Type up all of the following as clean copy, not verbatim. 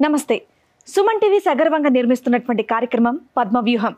నమస్తే. సుమన్ టీవీ సగర్వంగా నిర్మిస్తున్నటువంటి కార్యక్రమం పద్మవ్యూహం.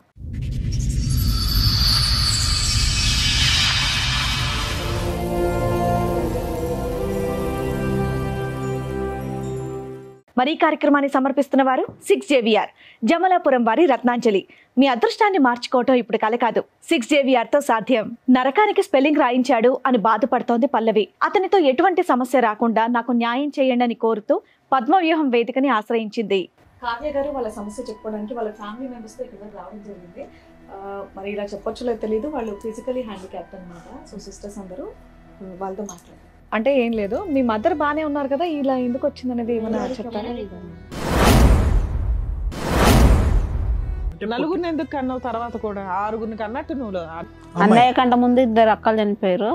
మరి కార్యక్రమాన్ని సమర్పిస్తున్న వారు 6JVR జమలాపురం వారి రత్నాంజలి. మీ అదృష్టాన్ని మార్చుకోవటం ఇప్పుడు కల కాదు, 6JVR తో సాధ్యం. నరకానికి స్పెల్లింగ్ రాయించాడు అని బాధపడుతోంది పల్లవి. అతనితో ఎటువంటి సమస్య రాకుండా నాకు న్యాయం చేయండి అని కోరుతూ పద్మవ్యూహం వేదికని ఆశ్రయించింది. కావ్య గారు వాళ్ళ సమస్య చెప్పుకోవడానికి వాళ్ళ ఫ్యామిలీ మెంబర్స్ తో ఇక్కడ రావడం జరిగింది. మరి ఇలా చెప్పొచ్చులో తెలియదు, వాళ్ళు ఫిజికలీ హ్యాండిక్యాప్డ్ అనమాట. సో సిస్టర్స్ అందరూ వాళ్ళతో మాట్లాడారు. అంటే ఏం లేదు, మీ మదర్ బానే ఉన్నారు కదా, ఇలా ఎందుకు వచ్చింది అనేది ఏమన్నా చెప్తారా? నలుగురిని ఎందుకు కన్నావు? తర్వాత కూడా ఆరుగురిని కన్నట్టు నువ్వు. అన్నయ్య కంట ముందు 2 అక్కలు చనిపోయారు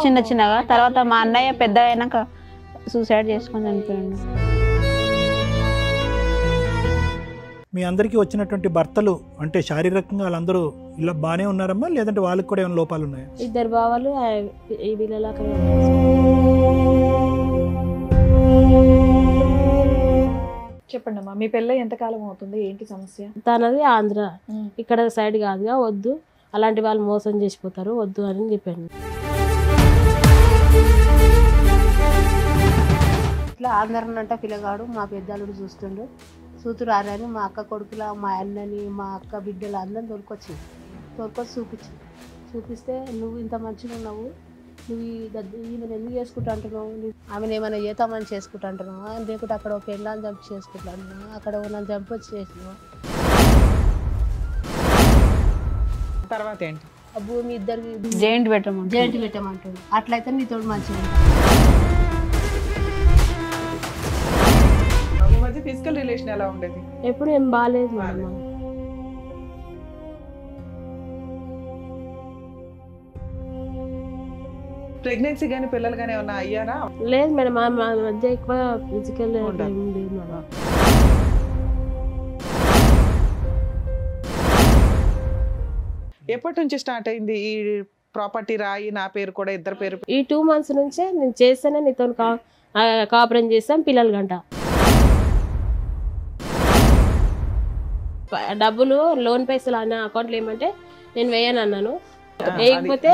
చిన్న చిన్నగా. తర్వాత మా అన్నయ్య పెద్ద అయినాక సూసైడ్ చేసుకొని చనిపోయాడు. మీ అందరికీ వచ్చినటువంటి భర్తలు అంటే శారీరకంగా వాళ్ళందరూ ఇలా బాగానే ఉన్నారమ్మా, లేదంటే వాళ్ళకి కూడా ఏమైనా లోపాలు ఉన్నాయా? 2 బావాలు ఈ వీళ్ళలా చెప్పండి అమ్మా, మీ పెళ్ళి ఎంతకాలం అవుతుంది, ఏంటి సమస్య? తనది ఆంధ్ర, ఇక్కడ సైడ్ కాదుగా, వద్దు అలాంటి వాళ్ళు మోసం చేసిపోతారు, వద్దు అని చెప్పాను. ఇట్లా ఆంధ్రనంట పిల్లగాడు మా పెద్దలుడు చూస్తుండు, సూతురు ఆరని మా అక్క కొడుకుల మా అన్నని మా అక్క బిడ్డలు అందరిని తోలుకొచ్చి చూపిస్తే నువ్వు ఇంత మంచిగా ఉన్నావు, నువ్వు ఈమెను ఎందుకు చేసుకుంటా అంటున్నావు, ఆమెను ఏమైనా చేతామని చేసుకుంటా అంటున్నావు, లేకుంటే అక్కడ ఒక పెళ్ళాన్ని చంపి చేసుకుంటా అంటున్నావు, అక్కడ నన్ను చంపి వచ్చి చేసినావు. తర్వాత ఏంటి? ఆ భూమి ఇద్దరికి జాయింట్ పెట్టమంటుంది. అట్లయితే నీతో మంచిగా మధ్య ఫిజికల్ రిలేషన్ ఎలా ఉండేది? ఎప్పుడు ఏం బాగాలేదు మేడం. ప్రెగ్నెన్సీ గానీ పిల్లలు గానీ ఏమన్నా అయ్యారా? లేదు మేడం, మా మధ్య ఎక్కువ ఫిజికల్ లేదు మేడం. ఎప్పటి నుంచి స్టార్ట్ అయింది ఈ ప్రాపర్టీ రాయి నా పేరు కూడా ఇద్దరు పేరు? ఈ 2 months నుంచే నేను చేస్తేనే నీతో కాపురం చేస్తాం పిల్లలు గంట. డబ్బులు లోన్ పైసలు అన్న అకౌంట్లో ఏమంటే నేను వేయను అన్నాను, వేయకపోతే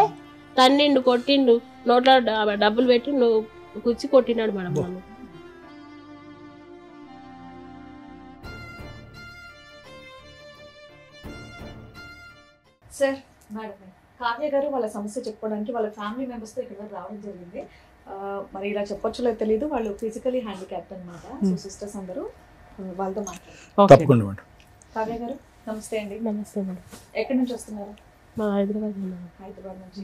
తన్నిండు కొట్టిండు, నోట్లో డబ్బులు పెట్టి నువ్వు కుచ్చి కొట్టినాడు మేడం నన్ను. సార్, మేడం, కావ్య గారు వాళ్ళ సమస్య చెప్పుకోవడానికి వాళ్ళ ఫ్యామిలీ మెంబర్స్ తో ఇక్కడ రావడం జరిగింది. మరి ఇలా చెప్పొచ్చులో తెలియదు, వాళ్ళు ఫిజికలీ హ్యాండిక్యాప్డ్ అనమాట. సో సిస్టర్స్ అందరూ వాళ్ళతో మాట్లాడారు. తప్పకుండా. కావ్య గారు నమస్తే అండి. నమస్తే మేడం. ఎక్కడి నుంచి వస్తున్నారు? మా హైదరాబాద్ నుంచి.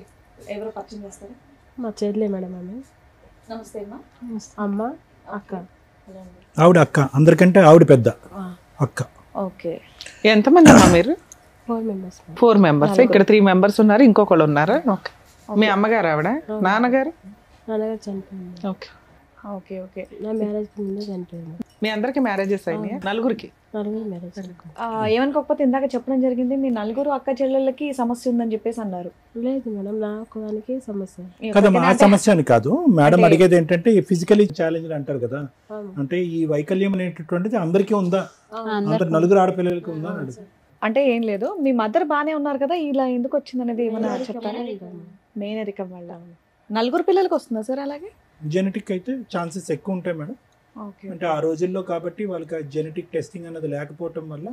ఎవరు పరిచయం చేస్తారు? మా చెల్లె మేడం. ఆమె నమస్తే అమ్మా. అమ్మ అక్క. ఆవిడ అక్క, అందరికంటే ఆవిడ పెద్ద అక్క. ఓకే. ఎంతమంది అమ్మా మీరు? 4 members. 4 members. ఇక్కడ 3 members ఉన్నారు, ఇంకొకళ్ళు ఉన్నారా? ఓకే. మీ అమ్మగారు ఆవిడ? నాన్నగారు చనిపోయింది. Okay okay okay. నా మ్యారేజ్ ముందే చనిపోయింది. మీ అందరికి మ్యారేజెస్ అయినాయి? నలుగురికి మ్యారేజ్. ఏమనుకోకపోతే ఇందాక చెప్పడం జరిగింది, మీ నలుగురు అక్క చెల్లెళ్ళకి సమస్య ఉందని చెప్పేసి అన్నారు. లేదు మేడం, నాకు దానికి సమస్య కదమ్మా, ఆ సమస్య అని కాదు మేడం. అడిగేది ఏంటంటే ఫిజికలీ ఛాలెంజ్ అంటారు కదా, అంటే ఈ వైకల్యం అనేటటువంటిది అందరికీ ఉందా, అందరు నలుగురు ఆడపిల్లలకి ఉందా అని అడుగు. అంటే ఏం లేదు, మీ మదర్ బానే ఉన్నారు కదా, ఇలా ఎందుకు వచ్చింది అనేది ఏమన్నా చెప్తారా? మేనరికం వల్ల. నలుగురు పిల్లలకి వస్తుందా సార్? అలాగే జెనెటిక్ అయితే ఛాన్సెస్ ఎక్కువ ఉంటాయి మేడం. అంటే ఆ రోజుల్లో కాబట్టి వాళ్ళకి జెనెటిక్ టెస్టింగ్ అన్నది లేకపోవటం వల్ల.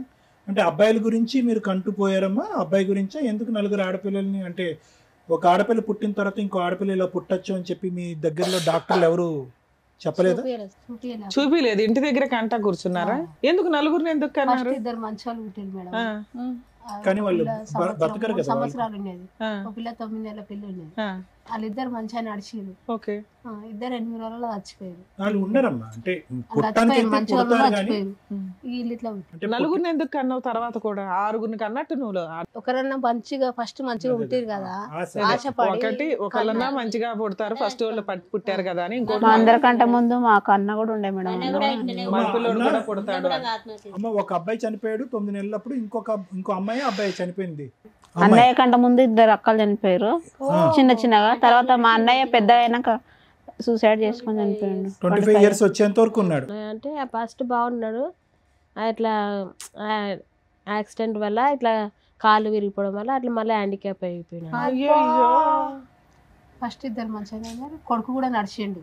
అంటే అబ్బాయిల గురించి మీరు కంటుపోయారమ్మా, అబ్బాయి గురించా? ఎందుకు నలుగురు ఆడపిల్లల్ని, అంటే ఒక ఆడపిల్ల పుట్టిన తర్వాత ఇంకో ఆడపిల్ల ఇలా పుట్టచ్చు అని చెప్పి మీ దగ్గరలో డాక్టర్లు ఎవరు చెప్పలేదా? చూపిలేదు, ఇంటి దగ్గర కంట కూర్చున్నారా? ఎందుకు నలుగురిని ఎందుకు కన్నారు? 2 మంచి వాళ్ళు పుట్టారు మేడం. కానీ వాళ్ళు బతకరు కదా. సంవత్సరాలు ఉండేది, ఒక పిల్ల 9 నెలల పిల్ల ఉండేది. వాళ్ళిద్దరు మంచిగా నడిచిరు. ఓకే. 2 8 రోజుల్లో చచ్చిపోయారు. వాళ్ళు ఉండరమ్మా, అంటే నలుగురిని ఎందుకు కన్నావు? తర్వాత కూడా ఆరుగురిని కన్నట్టు నువ్వు. ఒకరన్నా మంచిగా ఫస్ట్ మంచిగా పుట్టారు కదా, ఆశపడి ఒకళ్ళన్నా మంచిగా పుడతారు, ఫస్ట్ వాళ్ళు పుట్టారు కదా అని. ఇంకోటి అందరికంటే ముందు మా కన్న కూడా ఉండే మేడం, పిల్లోడు కూడా పుడతాడు. అమ్మ, ఒక అబ్బాయి చనిపోయాడు 9 నెలలప్పుడు, ఇంకో అబ్బాయి చనిపోయింది. అన్నయ్య కంట ముందు 2 అక్కలు చనిపోయారు చిన్న చిన్నగా. తర్వాత మా అన్నయ్య పెద్ద అయినాక సూసైడ్ చేసుకొని చనిపోయిండు. 25 ఇయర్స్ వచ్చేంత వరకు ఉన్నాడు. అంటే ఫస్ట్ బాగున్నాడు, ఇట్లా యాక్సిడెంట్ వల్ల ఇట్లా కాలు విరిగిపోవడం వల్ల అట్లా మళ్ళీ హ్యాండిక్యాప్ అయిపోయినాడు. ఫస్ట్ ఇద్దరు మంచిగా ఉన్నారు, కొడుకు కూడా నడిచిండు,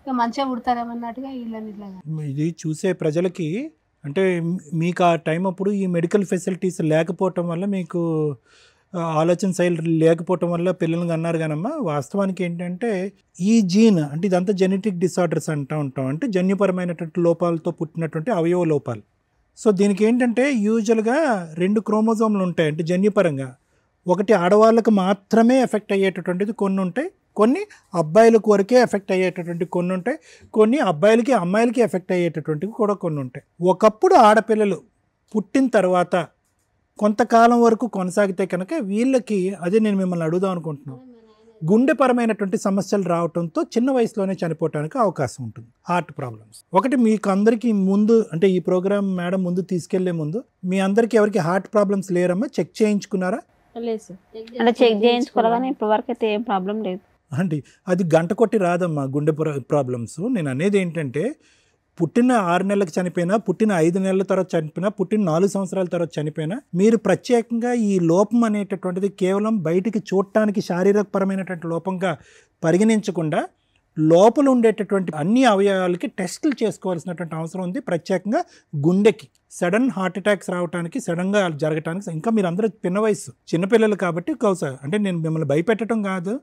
ఇక మంచిగా పుడతారేమన్నట్టుగా వీళ్ళని ఇట్లా. ఇది చూసే ప్రజలకి అంటే మీకు ఆ టైం అప్పుడు ఈ మెడికల్ ఫెసిలిటీస్ లేకపోవటం వల్ల, మీకు ఆలోచన శైలి లేకపోవటం వల్ల పిల్లల్ని అన్నారు కానమ్మా, వాస్తవానికి ఏంటంటే ఈ జీన్ అంటే ఇదంతా జెనెటిక్ డిసార్డర్స్ అంటూ ఉంటాం, అంటే జన్యుపరమైనటువంటి లోపాలతో పుట్టినటువంటి అవయవ లోపాలు. సో దీనికి ఏంటంటే యూజువల్గా 2 క్రోమోజోమ్లు ఉంటాయి, అంటే జన్యుపరంగా. ఒకటి ఆడవాళ్ళకు మాత్రమే ఎఫెక్ట్ అయ్యేటటువంటిది కొన్ని ఉంటాయి, కొన్ని అబ్బాయిలకు వరకే ఎఫెక్ట్ అయ్యేటటువంటి కొన్ని ఉంటాయి, కొన్ని అబ్బాయిలకి అమ్మాయిలకి ఎఫెక్ట్ అయ్యేటటువంటివి కూడా కొన్ని ఉంటాయి. ఒకప్పుడు ఆడపిల్లలు పుట్టిన తర్వాత కొంతకాలం వరకు కొనసాగితే కనుక వీళ్ళకి, అదే నేను మిమ్మల్ని అడుగుదాం అనుకుంటున్నాను, గుండెపరమైనటువంటి సమస్యలు రావడంతో చిన్న వయసులోనే చనిపోవడానికి అవకాశం ఉంటుంది. హార్ట్ ప్రాబ్లమ్స్ ఒకటి. మీకు అందరికీ ముందు అంటే ఈ ప్రోగ్రామ్ మేడం ముందు తీసుకెళ్లే ముందు మీ అందరికీ ఎవరికి హార్ట్ ప్రాబ్లమ్స్ లేరమ్మా? చెక్ చేయించుకున్నారా? లేదు అంటే చెక్ చేయించుకోవాలి కానీ ఇప్పటి వరకు అయితే ఏం ప్రాబ్లం లేదు. అంటే అది గంట కొట్టి రాదమ్మా గుండె ప్రాబ్లమ్స్. నేను అనేది ఏంటంటే పుట్టిన 6 నెలలకు చనిపోయినా, పుట్టిన 5 నెలల తర్వాత చనిపోయినా, పుట్టిన 4 సంవత్సరాల తర్వాత చనిపోయినా, మీరు ప్రత్యేకంగా ఈ లోపం అనేటటువంటిది కేవలం బయటికి చూడటానికి శారీరకపరమైనటువంటి లోపంగా పరిగణించకుండా లోపల ఉండేటటువంటి అన్ని అవయవాలకి టెస్టులు చేసుకోవాల్సినటువంటి అవసరం ఉంది. ప్రత్యేకంగా గుండెకి సడన్ హార్ట్ అటాక్స్ రావడానికి, సడన్గా జరగటానికి, ఇంకా మీరు అందరూ చిన్న వయసు చిన్నపిల్లలు కాబట్టి అంటే నేను మిమ్మల్ని భయపెట్టడం కాదు,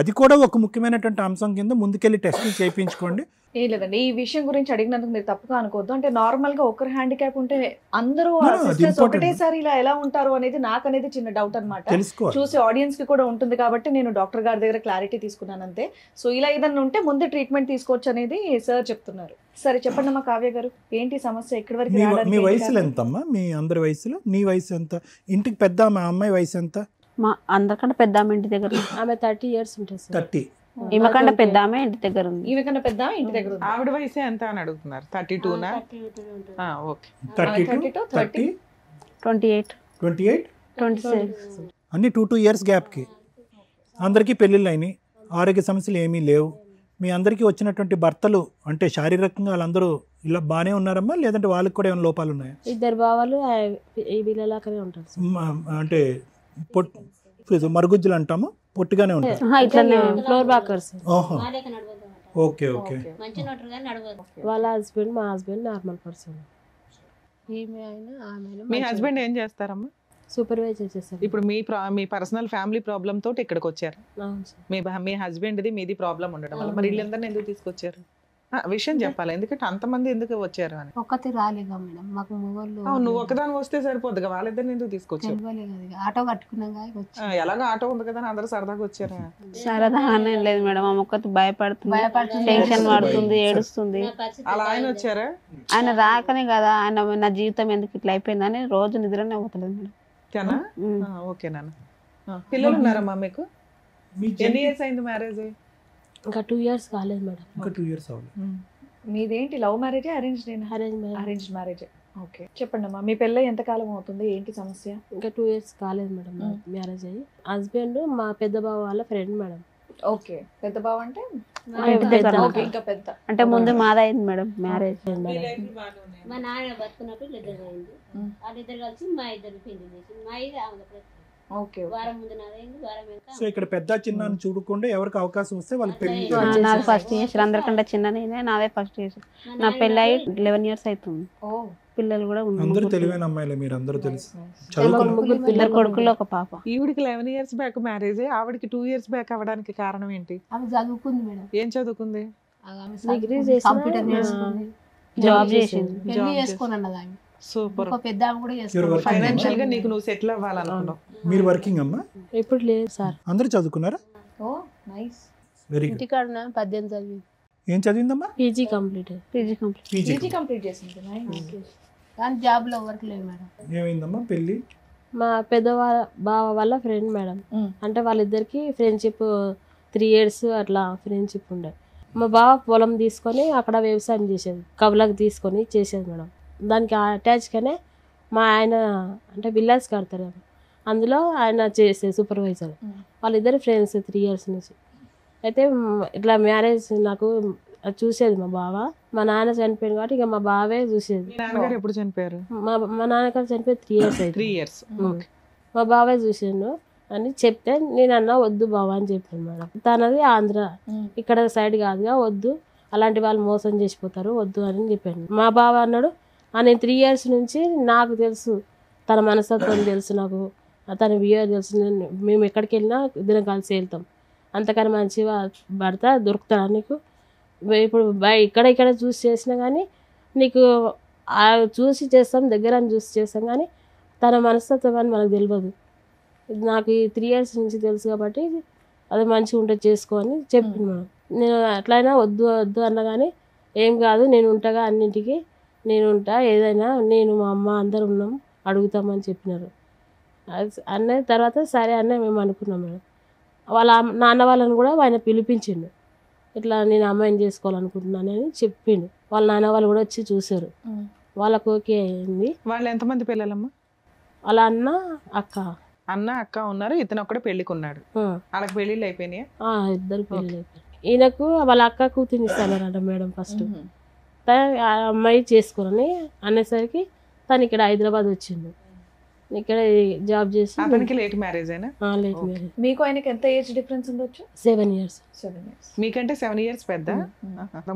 అది కూడా ఒక ముఖ్యమైనటువంటి అంశం కింద ముందుకెళ్ళి టెస్టులు చేయించుకోండి. ఏం లేదండి, ఈ విషయం గురించి అడిగినందుకు మీరు తప్పుగా అనుకోవద్దు. అంటే నార్మల్ గా ఒకరు హ్యాండిక్యాప్ ఉంటే అందరూ ఒకటేసారి ఇలా ఎలా ఉంటారు అనేది నాకు అనేది చిన్న డౌట్ అనమాట. చూసి ఆడియన్స్ కి కూడా ఉంటుంది కాబట్టి నేను డాక్టర్ గారి దగ్గర క్లారిటీ తీసుకున్నాను అంతే. సో ఇలా ఏదన్నా ఉంటే ముందే ట్రీట్మెంట్ తీసుకోవచ్చు అనేది సార్ చెప్తున్నారు. సరే చెప్పండి అమ్మా కావ్య గారు, ఏంటి సమస్య? ఎక్కడి వరకు? మీ వయసులో ఎంతమ్మా? మీ అందరి వయసులో నీ వయసు ఎంత? ఇంటికి పెద్ద మా అమ్మాయి వయసు ఎంత? మా అందరికంటే పెద్ద ఆమె ఇంటి దగ్గర ఆమె 30 years ఉంటుంది. 30. ఈమె కంటే పెద్ద ఆమె ఇంటి దగ్గర ఉంది. ఈమె కన్నా పెద్ద ఇంటి దగ్గర ఉంది. ఆవిడ వయసు ఎంత అని అడుగుతున్నారు? 32నా? ఓకే. 32, 30, 28, 28, 26. అన్ని 2 years గ్యాప్కి అందరికీ పెళ్ళిళ్ళు అయినాయి, ఆరోగ్య సమస్యలు ఏమీ లేవు. మీ అందరికీ వచ్చినటువంటి భర్తలు అంటే శారీరకంగా వాళ్ళందరూ ఇలా బాగానే ఉన్నారమ్మా, లేదంటే వాళ్ళకి కూడా ఏమైనా లోపాలు ఉన్నాయా? ఇద్దరు బావాలు ఈ వీళ్ళలాగానే ఉంటారు. అంటే మరుగుజ్జులు అంటాము, పొట్టిగానే ఉంటారు. ఫ్లోర్ బాకర్స్. ఓహో, ఓకే ఓకే. వాళ్ళ హస్బెండ్ మా హస్బెండ్ నార్మల్ పర్సన్. ఈమె అయినా ఆమె. మీ హస్బెండ్ ఏం చేస్తారమ్మా? సూపర్వైజర్ చేస్తారు. ఇప్పుడు మీ పర్సనల్ ఫ్యామిలీ ప్రాబ్లమ్ తోటి ఇక్కడికి వచ్చారు. మీ హస్బెండ్ది మీది ప్రాబ్లం ఉండడం వల్ల మరి వీళ్ళందరినీ ఎందుకు తీసుకొచ్చారు? విషయం చెప్పాలి, ఎందుకంటే అంతమంది ఎందుకు వచ్చారు అని. ఒక్కటి రాలేగా మేడం, మాకు మొగోళ్ళు. నువ్వు ఒకదాని వస్తే సరిపోద్దిగా, వాళ్ళిద్దరిని ఎందుకు తీసుకొచ్చారు? ఆటో కట్టుకున్నాం, ఎలాగో ఆటో ఉంది కదా అందరూ సరదాగా వచ్చారా? సరదాగానే లేదు మేడం, ఆమె ఒక్కటి భయపడుతుంది, టెన్షన్ పడుతుంది, ఏడుస్తుంది. అలా ఆయన వచ్చారా? ఆయన రాకనే కదా, ఆయన నా జీవితం ఎందుకు ఇట్లా అయిపోయిందని రోజు నిద్రనే పోతలేదు మేడం. ఓకే నాన్న. పిల్లలు ఉన్నారమ్మా మీకు? ఎన్ని ఇయర్స్ అయింది మ్యారేజ్? ఇంకా 2 years కాలేదు మేడం. ఇంకా 2 years అవ్వలేదు. మీదేంటి love marriage arrange marriage? Okay చెప్పండి అమ్మా, మీ పెళ్ళి ఎంత కాలం అవుతుంది, ఏంటి సమస్య? ఇంకా 2 years కాలేదు మేడం మ్యారేజ్ అయ్యి. హస్బెండ్ మా పెద్ద బావ వాళ్ళ ఫ్రెండ్ మేడం. ఓకే, పెద్ద బావ అంటే ఇంకా పెద్ద అంటే ముందు మాదైంది మేడం మ్యారేజ్. మా నాన్న బతుకున్నప్పుడు ఇద్దరు అయింది, వాళ్ళిద్దరు కలిసి మా ఇద్దరు పెళ్లి చేసి మా ఇది వారం ముందు నాదైంది, వారం వెనక. సో ఇక్కడ పెద్ద చిన్న చూడకుండా ఎవరికి అవకాశం వస్తే వాళ్ళకి పెళ్లి. నాది ఫస్ట్ చేసారు, అందరికంటే చిన్న నేనే, నాదే ఫస్ట్ చేసారు. నా పెళ్ళి అయ్యి 11 years అవుతుంది, పిల్లలు కూడా అందరూ తెలివైన అమ్మాయిలే, మీరు అందరూ తెలుసు. ఇద్దరు కొడుకులు ఒక పాప. ఈవిడికి 11 years బ్యాక్ మ్యారేజ్, ఆవిడకి 2 years బ్యాక్ అవ్వడానికి కారణం ఏంటి? ఆమె చదువుకుంది మేడం. ఏం చదువుకుంది? డిగ్రీ చేసి కంప్యూటర్ నేర్చుకుంది, జాబ్ చేసింది. పెళ్లి చేసుకుని అన్నది ఆమె. సూపర్. పెద్ద ఆమె కూడా చేసుకుంది. ఫైనాన్షియల్ గా నీకు నువ్వు సెటిల్ అవ్వాలనుకున్నావు. మీరు వర్కింగ్ అమ్మా? ఇప్పుడు లేదు సార్. అందరూ చదువుకున్నారా? ఓ నైస్. Very good. ఇంటికాడ 18 చదివి. ఏం చదివిందమ్మా? పీజీ కంప్లీట్ చేసింది. కానీ జాబ్ లో వర్క్ లేదు మేడం. ఏమైందమ్మా పెళ్లి? మా పెద్ద బావ వాళ్ళ ఫ్రెండ్ మేడం. అంటే వాళ్ళిద్దరికి ఫ్రెండ్షిప్ 3 years అట్లా ఫ్రెండ్షిప్ ఉండే. మా బావ పొలం తీసుకొని అక్కడ వ్యవసాయం చేసేది, కవులకు తీసుకొని చేసేది మేడం. దానికి అటాచ్గానే మా ఆయన అంటే విల్లాస్ కడతారు, అందులో ఆయన చేసే సూపర్వైజర్. వాళ్ళిద్దరు ఫ్రెండ్స్ 3 years నుంచి. అయితే ఇట్లా మ్యారేజ్ నాకు అది చూసేది మా బావ. మా నాన్న చనిపోయింది కాబట్టి ఇక మా బావే చూసేది. మీ నాన్నగారు ఎప్పుడు చనిపోయారు? మా నాన్నగారు చనిపోయి 3 years అయితే 3 years. మా బావే చూసిండు అని చెప్తే నేను అన్నా వద్దు బావ అని చెప్పాను మేడం. తనది ఆంధ్ర, ఇక్కడ సైడ్ కాదుగా, వద్దు అలాంటి వాళ్ళు మోసం చేసిపోతారు వద్దు అని చెప్పాను. మా బావ అన్నాడు నేను 3 years నుంచి నాకు తెలుసు, తన మనస్తత్వం తెలుసు, నాకు తన బిహేవియర్ తెలుసు, మేము ఎక్కడికి వెళ్ళినా ఇద్దరం కలిసి వెళ్తాం, అంతకని మంచి భర్త దొరుకుతాడా నీకు? ఇప్పుడు ఇక్కడ చూసి చేసినా కానీ నీకు చూసి చేస్తాం, దగ్గర చూసి చేస్తాం, కానీ తన మనస్తత్వం అని మనకు తెలియదు. నాకు ఈ 3 years నుంచి తెలుసు కాబట్టి అది మంచిగా ఉంటే చేసుకో అని చెప్పింది మేడం. నేను అట్లయినా వద్దు వద్దు అన్నా కానీ ఏం కాదు, నేను ఉంటాగా, అన్నింటికి నేను ఉంటా, ఏదైనా నేను మా అమ్మ అందరు ఉన్నాం అడుగుతామని చెప్పినారు. అన్న తర్వాత సరే అన్న మేము అనుకున్నాం మేడం. వాళ్ళ నాన్న వాళ్ళని కూడా ఆయన పిలిపించిండు, ఇట్లా నేను అమ్మాయిని చేసుకోవాలనుకుంటున్నానని చెప్పిండు. వాళ్ళ నాన్న వాళ్ళు కూడా వచ్చి చూసారు, వాళ్ళకు ఓకే అయింది. వాళ్ళు ఎంతమంది పిల్లలమ్మా? వాళ్ళ అన్న అక్క ఉన్నారు, ఇతను ఒక్కడే పెళ్లికున్నాడు. వాళ్ళకి పెళ్లిళ్ళు అయిపోయినాయి? ఇద్దరు పెళ్ళి అయిపోయి. ఈయనకు వాళ్ళ అక్క కూతురు ఇస్తానంట మేడం. ఫస్ట్ ఆ అమ్మాయి చేసుకోరని అనేసరికి తను ఇక్కడ హైదరాబాద్ వచ్చిండు, ఇక్కడ జాబ్ చేసి. అతనికి లేట్ మ్యారేజ్ అయినా? Late marriage. మీకు ఆయనకి ఎంత ఏజ్ డిఫరెన్స్ ఉండొచ్చు? 7 years. మీకంటే 7 years పెద్ద.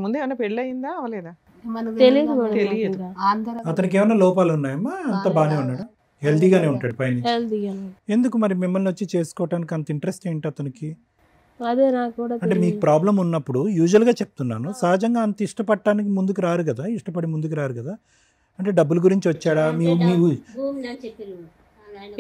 ముందే ఏమైనా పెళ్లి అయిందా అవలేదా? తెలియదు తెలియదు. అతనికి ఏమైనా లోపాలు ఉన్నాయమ్మా? అంత బాగానే ఉన్నాడు, హెల్తీగానే ఉంటాడు పైన. హెల్తీగానే. ఎందుకు మరి మిమ్మల్ని వచ్చి చేసుకోవటానికి అంత ఇంట్రెస్ట్ ఏంటి అతనికి? అదే నాకు కూడా అంటే మీకు ప్రాబ్లం ఉన్నప్పుడు యూజువల్గా చెప్తున్నాను, సహజంగా అంత ఇష్టపడటానికి ముందుకు రారు కదా, ఇష్టపడి ముందుకు రారు కదా. అంటే డబ్బుల గురించి వచ్చాడా? మీ భూమి అని చెప్పారు.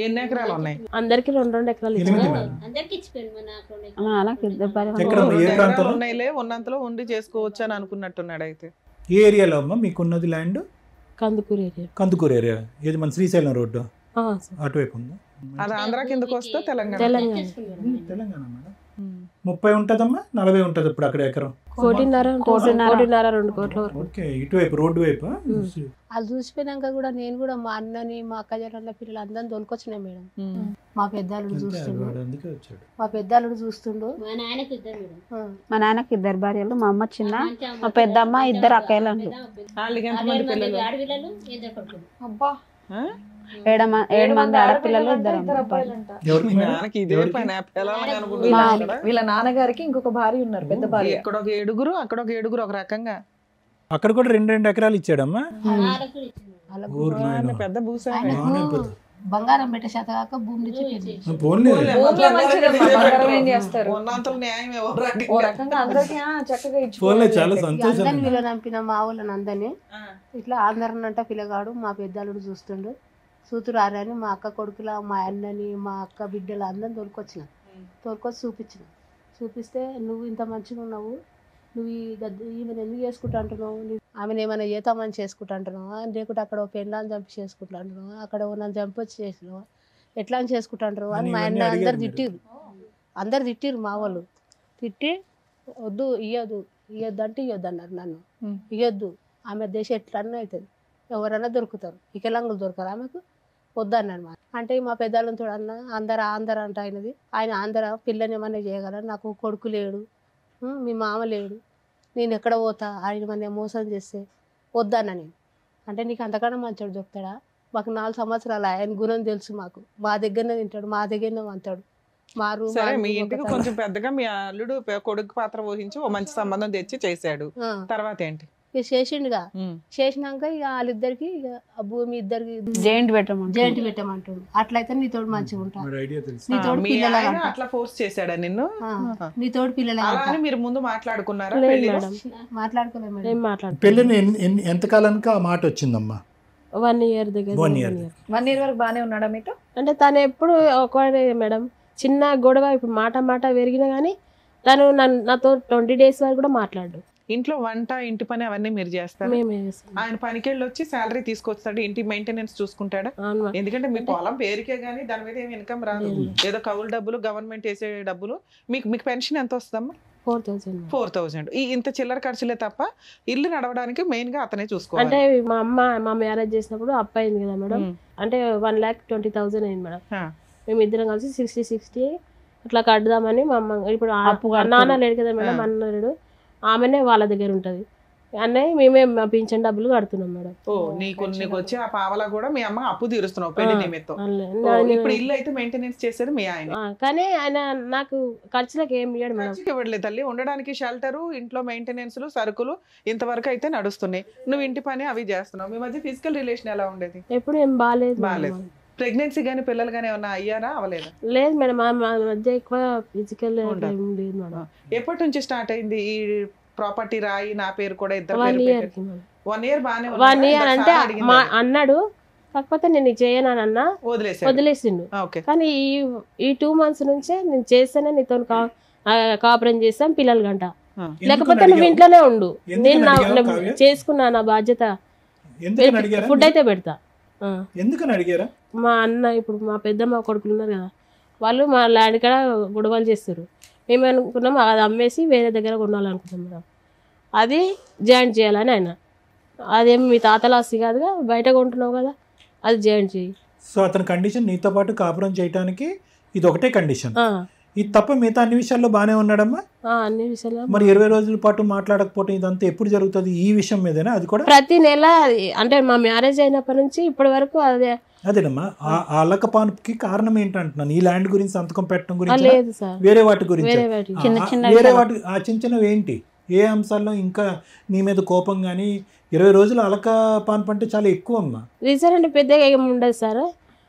ఎన్ని ఎకరాలు ఉన్నాయి? అందరికి 2 ఎకరాలు ఇచ్చారు. అందరికి ఇచ్చిపోయాను, మా నాకు 2 మా నాన్నకి 2 భార్య ఎక్కడ ఏ ఎకరాలు ప్రాంతంలో? ఉన్నాయిలే, ఉన్నంతలో ఉండి చేసుకోవచ్చు అని అనుకున్నట్టున్నాడు. అయితే ఏ ఏరియాలో అమ్మా మీకున్నది land? Kandukur area. Kandukur area. ఏది మన శ్రీశైలం రోడ్డు అటువైపు ఉందా? అది ఆంధ్ర కిందకు వస్తే తెలంగాణ. తెలంగాణ. తెలంగాణ మేడం. 30 ఉంటుందమ్మా, 40 ఉంటుంది ఇప్పుడు అక్కడ ఎకరం. 1.5 2 కోట్ల వరకు. ఓకే, ఇటువైపు రోడ్డు వైపు. వాళ్ళు చూసిపోయినాక కూడా నేను కూడా మా అన్నని మా అక్క చెల్లెళ్ళ పిల్లలు అందరిని తోలుకొచ్చినా మేడం. మా పెద్దాలుడు చూస్తుండు, అందుకే వచ్చాడు. మా పెద్దాలుడు చూస్తుండు. మా నాయనకి 2 మేడం. మా నాన్నకి 2 భార్యలు, మా అమ్మ చిన్న, మా పెద్దమ్మ 2 అక్కయ్యలు. వాళ్ళకి ఎంతమంది పిల్లలు? ఆడపిల్లలు 2 కొడుకులు. అబ్బా, 7 మంది ఆడపిల్లలు, 2 అబ్బాయిలు. ఎవరికి మీ మేడం? నాన్నకి ఇదే పని పిల్లలని అనుకుంటున్నాడు. వీళ్ళ నాన్నగారికి ఇంకొక భార్య ఉన్నారు, పెద్ద భార్య. ఇక్కడ ఒక 7, అక్కడ ఒక 7, ఒక రకంగా. అక్కడ కూడా 2 ఎకరాలు ఇచ్చాడమ్మా. వాళ్ళకు ఇచ్చిండు. వాళ్ళ ఊరు నాయనా. పెద్ద భూస్వామి. బాగానే పెద్ద. బంగారం పెట్టే శాత కాక భూమి నుంచి పెళ్లి. పోన్లే. ఊర్లో మంచిదమ్మా, బంగారం ఏం చేస్తారు? ఉన్నంతలో న్యాయం ఎవరు? ఓ రకంగా అందరికీ చక్కగా పోన్లే, చాలా సంతోషం. అందరిని వీళ్ళు నంపిన మా వాళ్ళని అందరినీ ఇట్లా అందరినంట పిల్లగాడు మా పెద్దాలుడు చూస్తుండు. సూతురు ఆరని మా అక్క కొడుకుల, మా అన్నని, మా అక్క బిడ్డలు అందరిని తోలుకొచ్చి చూపిస్తే నువ్వు ఇంత మంచిగా ఉన్నావు, నువ్వు ఈమెను ఎందుకు చేసుకుంటా అంటున్నావు, ఆమెను ఏమైనా చేతామని చేసుకుంటా అంటున్నావా, లేకుంటే అక్కడ పెళ్ళాన్ని చంపి చేసుకుంటా అంటున్నావా, అక్కడ నన్ను చంపొచ్చి చేసినావా, ఎట్లా అని చేసుకుంటా అంటారు అని మా అన్న అందరు తిట్టిరు మా వాళ్ళు. తిట్టి వద్దు ఇయ్యొద్దు అంటే ఇయ్యొద్దు అన్నారు నన్ను. ఇయ్యొద్దు, ఆమె దేశం ఎట్లన్నా అవుతుంది, ఎవరైనా దొరుకుతారు, వికలాంగులు దొరకరు ఆమెకు, వద్దన్నాను. అంటే మా పెద్దవాళ్ళతో అన్న ఆంధ్ర అంట ఆయన ఆంధ్ర పిల్లని ఏమన్నా చేయగలరు, నాకు కొడుకు లేడు, మీ మామ లేడు, నేను ఎక్కడ పోతా, ఆయన మన మోసం చేస్తే వద్దన్న నేను. అంటే నీకు అంతకన్నా మంచోడు దొరుకుతాడా, మాకు 4 సంవత్సరాలు ఆయన గుణం తెలుసు, మాకు మా దగ్గరనే తింటాడు, మా దగ్గరనే అంటాడు. మా రూమ్ సరే, మీ ఇంటికి కొంచెం పెద్దగా మీ అల్లుడు కొడుకు పాత్ర వహించి ఓ మంచి సంబంధం తెచ్చి చేశాడు. తర్వాత ఏంటి? చేసిండుగా. చేసినాక ఇక వాళ్ళిద్దరికి ఇక ఆ భూమి ఇద్దరికి జైంట్ పెట్టమంటాడు. అట్లయితే నీతోడు మంచిగా ఉంటా, నీతోడు మీ ఆయన అట్లా ఫోర్స్ చేశాడా నిన్ను? నీతోడు పిల్లలు మీరు ముందు మాట్లాడుకున్నారా? మాట్లాడుకోలేదు మేడం. ఏం మాట్లాడు. పెళ్ళిని ఎంతకాలానికి ఆ మాట వచ్చిందమ్మా? 1 year దగ్గర. 1 year. 1 year వరకు బానే ఉన్నాడా మీతో? అంటే తను ఎప్పుడు ఒకడే మేడం, చిన్న గొడవ ఇప్పుడు మాట పెరిగినా కానీ తను నాతో 20 days వరకు కూడా మాట్లాడు. ఇంట్లో వంట, ఇంటి పని అవన్నీ మీరు చేస్తారు? మేమే చేస్తాం. ఆయన పనికి వెళ్ళి వచ్చి శాలరీ తీసుకొస్తాడు, ఇంటి మెయింటెనెన్స్ చూసుకుంటాడా? ఎందుకంటే మీ పొలం పేరుకే గానీ దాని మీద ఏమి ఇన్కమ్ రాదు, ఏదో కౌలు డబ్బులు, గవర్నమెంట్ వేసే డబ్బులు. మీకు పెన్షన్ ఎంత వస్తుందమ్మా? 4,000. ఈ ఇంత చిల్లర ఖర్చులే తప్ప ఇల్లు నడవడానికి మెయిన్ గా అతనే చూసుకోవాలి. అంటే మా మ్యారేజ్ చేసినప్పుడు అప్పు అయింది కదా మేడం, అంటే 1,20,000 అయింది మేడం. మేము ఇద్దరం కలిసి 60 అట్లా కడదామని మా అమ్మ ఇప్పుడు నాన్న లేడు కదా మేడం, అన్న లేడు, ఆమెనే వాళ్ళ దగ్గర ఉంటది. అన్నయ్య మేమే మా పింఛన్ డబ్బులు కడుతున్నాం మేడం. నీకు వచ్చే ఆ పావలా కూడా మీ అమ్మ అప్పు తీరుస్తున్నావు పెళ్లి నిమిత్తం. ఇప్పుడు ఇల్లు అయితే మెయింటెనెన్స్ చేసేది మీ ఆయన. కానీ ఆయన నాకు ఖర్చులకు ఏం ఇవ్వడు మేడం. ఇవ్వట్లేదు తల్లి, ఉండడానికి షెల్టర్, ఇంట్లో మెయింటెనెన్స్, సరుకులు ఇంతవరకు అయితే నడుస్తున్నాయి. నువ్వు ఇంటి పని అవి చేస్తున్నావు. మీ మధ్య ఫిజికల్ రిలేషన్ ఎలా ఉండేది? ఎప్పుడు ఏం బాగాలేదు. ప్రెగ్నెన్సీ గానీ పిల్లలు గానీ ఏమన్నా అయ్యారా అవలేదా? లేదు మేడం, మా మధ్య ఎక్కువ ఫిజికల్ లేదు మేడం. ఎప్పటి నుంచి స్టార్ట్ అయింది ఈ ప్రాపర్టీ రాయి నా పేరు కూడా ఇద్దరు? 1 year. 1 year బానే 1 year అంటే అన్నాడు, కాకపోతే నేను చేయనన్నా వదిలేసిండు. కానీ ఈ 2 months నుంచే నేను చేస్తేనే నీతో కాపురం చేస్తాం పిల్లలు గంట, లేకపోతే నువ్వు ఇంట్లోనే ఉండు, నేను చేసుకున్నా నా బాధ్యత, ఫుడ్ అయితే పెడతా. ఎందుకని అడిగారా? మా అన్న ఇప్పుడు మా పెద్దమ్మ కొడుకులు ఉన్నారు కదా, వాళ్ళు మా ల్యాండ్ కాడ గొడవలు చేస్తారు. మేము అనుకున్నాం అది అమ్మేసి వేరే దగ్గర కొనాలనుకుంటాం మేడం. అది జాయింట్ చేయాలని ఆయన, అదేం మీ తాతల ఆస్తి కాదుగా, బయట కొంటున్నావు కదా, అది జాయింట్ చేయి. సో అతని కండిషన్ నీతో పాటు కాపురం చేయడానికి ఇది ఒకటే కండిషన్. ఇది తప్ప మిగతా అన్ని విషయాల్లో బాగానే ఉన్నాడమ్మా? అన్ని విషయాల్లో. మరి 20 రోజుల పాటు మాట్లాడకపోవడం ఇదంతా ఎప్పుడు జరుగుతుంది? ఈ విషయం మీదేనా? అది కూడా ప్రతి నెల, అంటే మా మ్యారేజ్ అయినప్పటి నుంచి ఇప్పటి వరకు అదేనమ్మా. ఆ అల్లకపానుకి కారణం ఏంటంటున్నాను, ఈ ల్యాండ్ గురించి సంతకం పెట్టడం గురించి లేదు సార్, వేరే వాటి గురించి. వేరే వాటి ఆ చిన్న చిన్నవి ఏంటి? ఏ అంశాల్లో ఇంకా నీ మీద కోపం కానీ? 20 రోజులు అలకపాన్పు అంటే చాలా ఎక్కువ అమ్మా. రీజన్ అంటే పెద్దగా ఏమి ఉండదు సార్.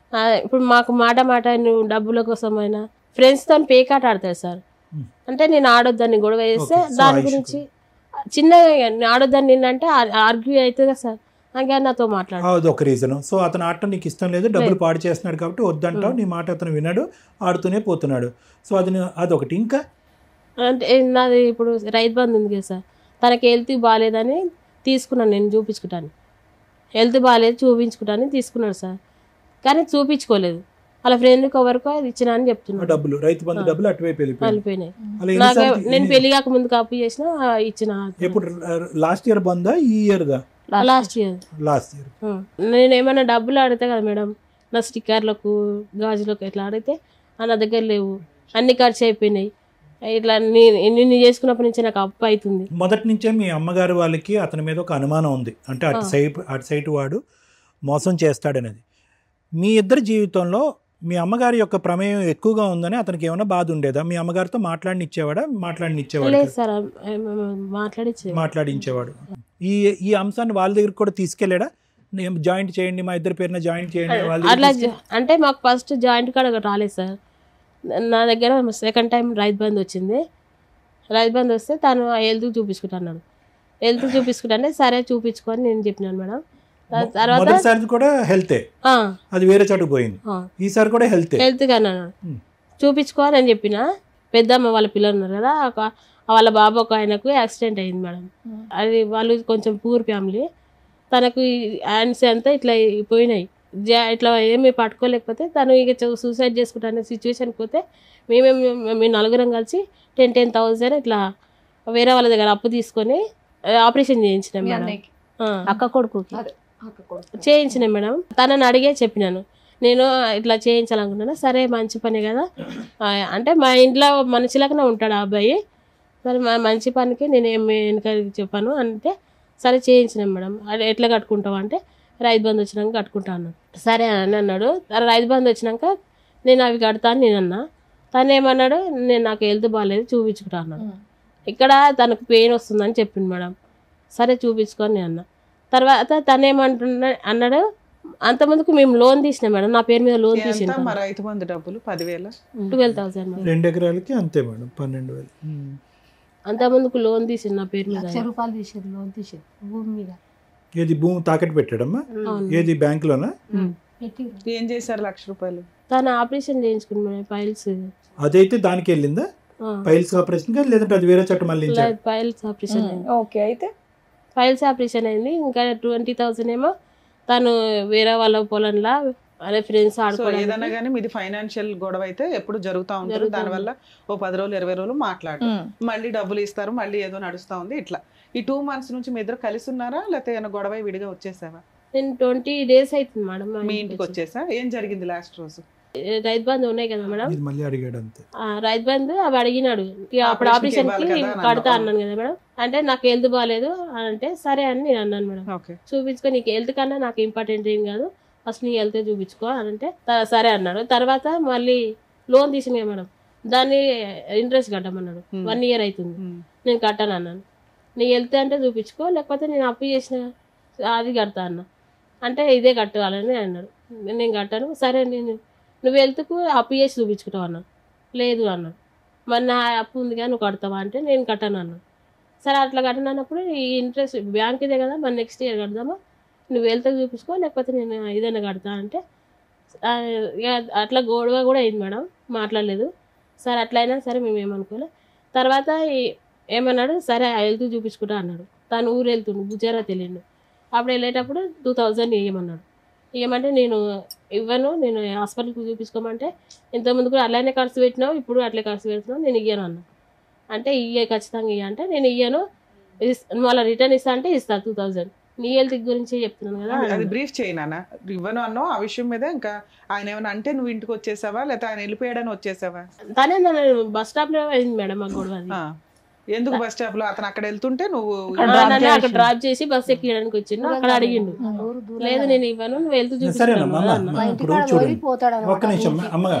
ఇప్పుడు మాకు మాట నువ్వు డబ్బుల కోసమైనా ఫ్రెండ్స్తో పేకాట ఆడతాడు సార్. అంటే నేను ఆడొద్దని గొడవ చేస్తే దాని గురించి చిన్నగా ఆడొద్దని నిన్నంటే ఆర్గ్యూ అవుతుంది కదా సార్, నాతో మాట్లాడు ఒక రీజన్. సో అతను ఆడటం నీకు ఇష్టం లేదు, డబ్బులు పాడు చేస్తున్నాడు కాబట్టి వద్దంటావు, నీ మాట అతను విన్నాడు, ఆడుతూనే పోతున్నాడు. సో అదొకటి. ఇంకా అంటే నాది ఇప్పుడు రైతు బంధు ఉంది కదా సార్, తనకి హెల్త్ బాగాలేదని తీసుకున్నాను, నేను చూపించుకుంటాను, హెల్త్ బాగాలేదు చూపించుకుంటాను తీసుకున్నాడు సార్. కానీ చూపించుకోలేదు, వాళ్ళ ఫ్రెండ్కి ఎవరికో అది ఇచ్చిన అని చెప్తున్నాను. డబ్బులు రైతు బంధు డబ్బులు అటువైపు వెళ్ళిపోయినాయి. నేను పెళ్లి కాక ముందు కాపీ చేసిన ఇచ్చిన. ఎప్పుడు? లాస్ట్ ఇయర్ బందా ఈ ఇయర్ దా? Last year. నేను ఏమైనా డబ్బులు అడితే కదా మేడం, నా స్టిక్కర్లకు గాజులకు ఇట్లా అడిగితే నా దగ్గర లేవు, అన్ని ఖర్చు అయిపోయినాయి. ఇట్లా నిన్ను చేసుకున్నప్పటి నుంచి నాకు అప్పు అవుతుంది. మొదటి నుంచే మీ అమ్మగారు వాళ్ళకి అతని మీద ఒక అనుమానం ఉంది, అంటే అటు సైడ్ వాడు మోసం చేస్తాడనేది. మీ ఇద్దరి జీవితంలో మీ అమ్మగారి యొక్క ప్రమేయం ఎక్కువగా ఉందని అతనికి ఏమైనా బాధ ఉండేదా? మీ అమ్మగారితో మాట్లాడినిచ్చేవాడు? మాట్లాడించేవాడు. ఈ అంశాన్ని వాళ్ళ దగ్గర కూడా తీసుకెళ్ళాడా? జాయింట్ చేయండి, మా ఇద్దరి పేరున జాయింట్ చేయండి అట్లా? అంటే మాకు ఫస్ట్ జాయింట్ కార్డు రాలేదు సార్. నా దగ్గర సెకండ్ టైం రైతు బంధు వచ్చింది. రైతు బంధు వస్తే తను హెల్త్ చూపించుకుంటున్నాడు. హెల్త్ చూపించుకుంటే సరే చూపించుకొని నేను చెప్పినాను మేడం. మొదటిసారి కూడా హెల్తే, అది వేరే చోటుకు పోయింది. ఈసారి కూడా హెల్త్ కన్నా చూపించుకోవాలి అని చెప్పిన. పెద్దమ్మ వాళ్ళ పిల్లలు ఉన్నారు కదా, వాళ్ళ బాబు ఒక ఆయనకు యాక్సిడెంట్ అయింది మేడం. అది వాళ్ళు కొంచెం పూర్ ఫ్యామిలీ, తనకు హ్యాండ్స్ అంతా ఇట్లా పోయినాయి, ఇట్లా ఏమి పట్టుకోలేకపోతే తను ఇక సూసైడ్ చేసుకుంటానే సిచ్యువేషన్కి పోతే మేము నలుగురం కలిసి 10,000 ఇట్లా వేరే వాళ్ళ దగ్గర అప్పు తీసుకొని ఆపరేషన్ చేయించినాం మేడం. అక్క కొడుకు చేయించిన మేడం. తనని అడిగే చెప్పినాను, నేను ఇట్లా చేయించాలనుకున్నాను. సరే మంచి పని కదా అంటే, మా ఇంట్లో మనిషిలాగానే ఉంటాడు ఆ అబ్బాయి, సరే మంచి పనికి నేను ఏం వెనక చెప్పాను అంటే సరే చేయించినాం మేడం. అది ఎట్లా కట్టుకుంటావు అంటే రైతు బంధు వచ్చినాక కట్టుకుంటా అన్నాడు. సరే అని అన్నాడు. రైతు బంధు వచ్చినాక నేను అవి కడతాను నేను అన్నా. తను ఏమన్నాడు, నేను నాకు హెల్త్ బాగాలేదు చూపించుకుంటా అన్నాడు. ఇక్కడ తనకు పెయిన్ వస్తుందని చెప్పింది మేడం. సరే చూపించుకొని నేను అన్నా. తర్వాత తను అన్నాడు, అంతమందుకు మేము లోన్ తీసినాం మేడం, నా పేరు మీద లోన్ తీసిన. రైతు బంధు డబ్బులు 10,000, 12,000 2 ఎకరాలకి అంతే మేడం, 12,000. అంతమందుకు లోన్ తీసింది నా పేరు మీద. ₹1,00,000 తీసేది లోన్ తీసేది భూమి మీద. ఏది భూమి తాకట్టు పెట్టాడమ్మా? ఏది బ్యాంకులోనా? ఏం చేశారు? ₹1,00,000. తను ఆపరేషన్ చేయించుకున్నాడు, పైల్స్. అదైతే దానికి వెళ్ళిందా? పైల్స్ ఆపరేషన్ కా, లేదంటే అది వేరే చోట మళ్ళీ? పైల్స్ ఆపరేషన్ అయింది. ఓకే, అయితే ఫైల్స్ ఆపరేషన్ అయింది. ఇంకా 20,000 ఏమో తను వేరే వాళ్ళ పొలంలో అదే ఫ్రెండ్స్ ఆడుకోవడం. ఏదైనా కానీ మీది ఫైనాన్షియల్ గొడవ అయితే ఎప్పుడు జరుగుతూ ఉంటుంది. దానివల్ల ఓ 10 రోజులు 20 రోజులు మాట్లాడు, మళ్ళీ డబ్బులు ఇస్తారు, మళ్ళీ ఏదో నడుస్తూ ఉంది. ఇట్లా ఈ 2 months నుంచి మీ ఇద్దరు కలిసి ఉన్నారా, లేకపోతే ఏమైనా గొడవ విడిగా వచ్చేసావా? నేను 20 days అవుతుంది మేడం మీ ఇంటికి వచ్చేసా. ఏం జరిగింది లాస్ట్ రోజు? రైతు బంధు ఉన్నాయి కదా మేడం, ఇది మళ్ళీ అడిగాడు అంతే. రైతు బంధు అవి అడిగినాడు. ఇక అప్పుడు ఆపరేషన్ కి కడతా అన్నాను కదా మేడం. అంటే నాకు హెల్త్ బాగాలేదు అని అంటే సరే అని నేను అన్నాను మేడం. చూపించుకో, నీకు హెల్త్ కన్నా నాకు ఇంపార్టెంట్ ఏం కాదు, ఫస్ట్ నీ హెల్త్ చూపించుకో అని అంటే సరే అన్నాడు. తర్వాత మళ్ళీ లోన్ తీసినా మేడం, దాన్ని ఇంట్రెస్ట్ కట్టమన్నాడు. 1 year అవుతుంది, నేను కట్టాను అన్నాను. నీ హెల్త్ అంటే చూపించుకో, లేకపోతే నేను అప్పు చేసిన అది కడతా అన్నా. అంటే ఇదే కట్టాలని అన్నాడు. నేను కట్టాను. సరే నువ్వు హెల్త్కు అప్పు చేసి చూపించుకుంటావు అన్నాను. లేదు అన్నాడు. మరి నా అప్పు ఉంది కానీ నువ్వు కడతావా అంటే నేను కట్టాను అన్నాను. సరే అట్లా కట్టాను అన్నప్పుడు ఈ ఇంట్రెస్ట్ బ్యాంక్ ఇదే కదా, మరి నెక్స్ట్ ఇయర్ కడదామా, నువ్వు హెల్త్ చూపించుకో లేకపోతే నేను ఏదైనా కడతా అంటే అట్లా గొడవ కూడా అయింది మేడం, మాట్లాడలేదు. సరే అట్లా అయినా సరే మేము ఏమనుకోలే. తర్వాత ఏమన్నాడు, సరే హెల్త్ చూపించుకుంటా అన్నాడు. తను ఊరు వెళ్తుండు, గుజరాత్ వెళ్ళిండు. అప్పుడు వెళ్ళేటప్పుడు 2000 ఇవ్వమన్నాడు. ఇవ్వమంటే నేను ఇవ్వను, నేను హాస్పిటల్కి చూపించుకోమంటే ఇంతకుముందు కూడా అలానే ఖర్చు పెట్టినావు, ఇప్పుడు అట్లే ఖర్చు పెడుతున్నావు, నేను ఇయ్యను అన్నా. అంటే ఖచ్చితంగా ఇయ్య అంటే నేను ఇయ్యను, మళ్ళీ రిటర్న్ ఇస్తా అంటే ఇస్తా 2000. నీ హెల్త్ గురించి చెప్తున్నాను కదా. అది బ్రీఫ్ చేయనా, ఇవ్వను అన్నో ఆ విషయం మీద. ఇంకా ఆయన ఏమైనా అంటే నువ్వు ఇంటికి వచ్చేసావా లేకపోతే ఆయన వెళ్ళిపోయాడని వచ్చేసావా? తనే బస్ స్టాప్ లో అయింది మేడం ఆ గొడవ. ఎందుకు బస్ స్టాప్ లో? అతను అక్కడ వెళ్తుంటే నువ్వు అక్కడ డ్రాప్ చేసి బస్ ఎక్కడానికి వచ్చిండు. అక్కడ అడిగిండు, లేదు నేను ఇవ్వను, నువ్వు వెళ్తూ చూడండి. ఒక్క నిమిషం అమ్మగా,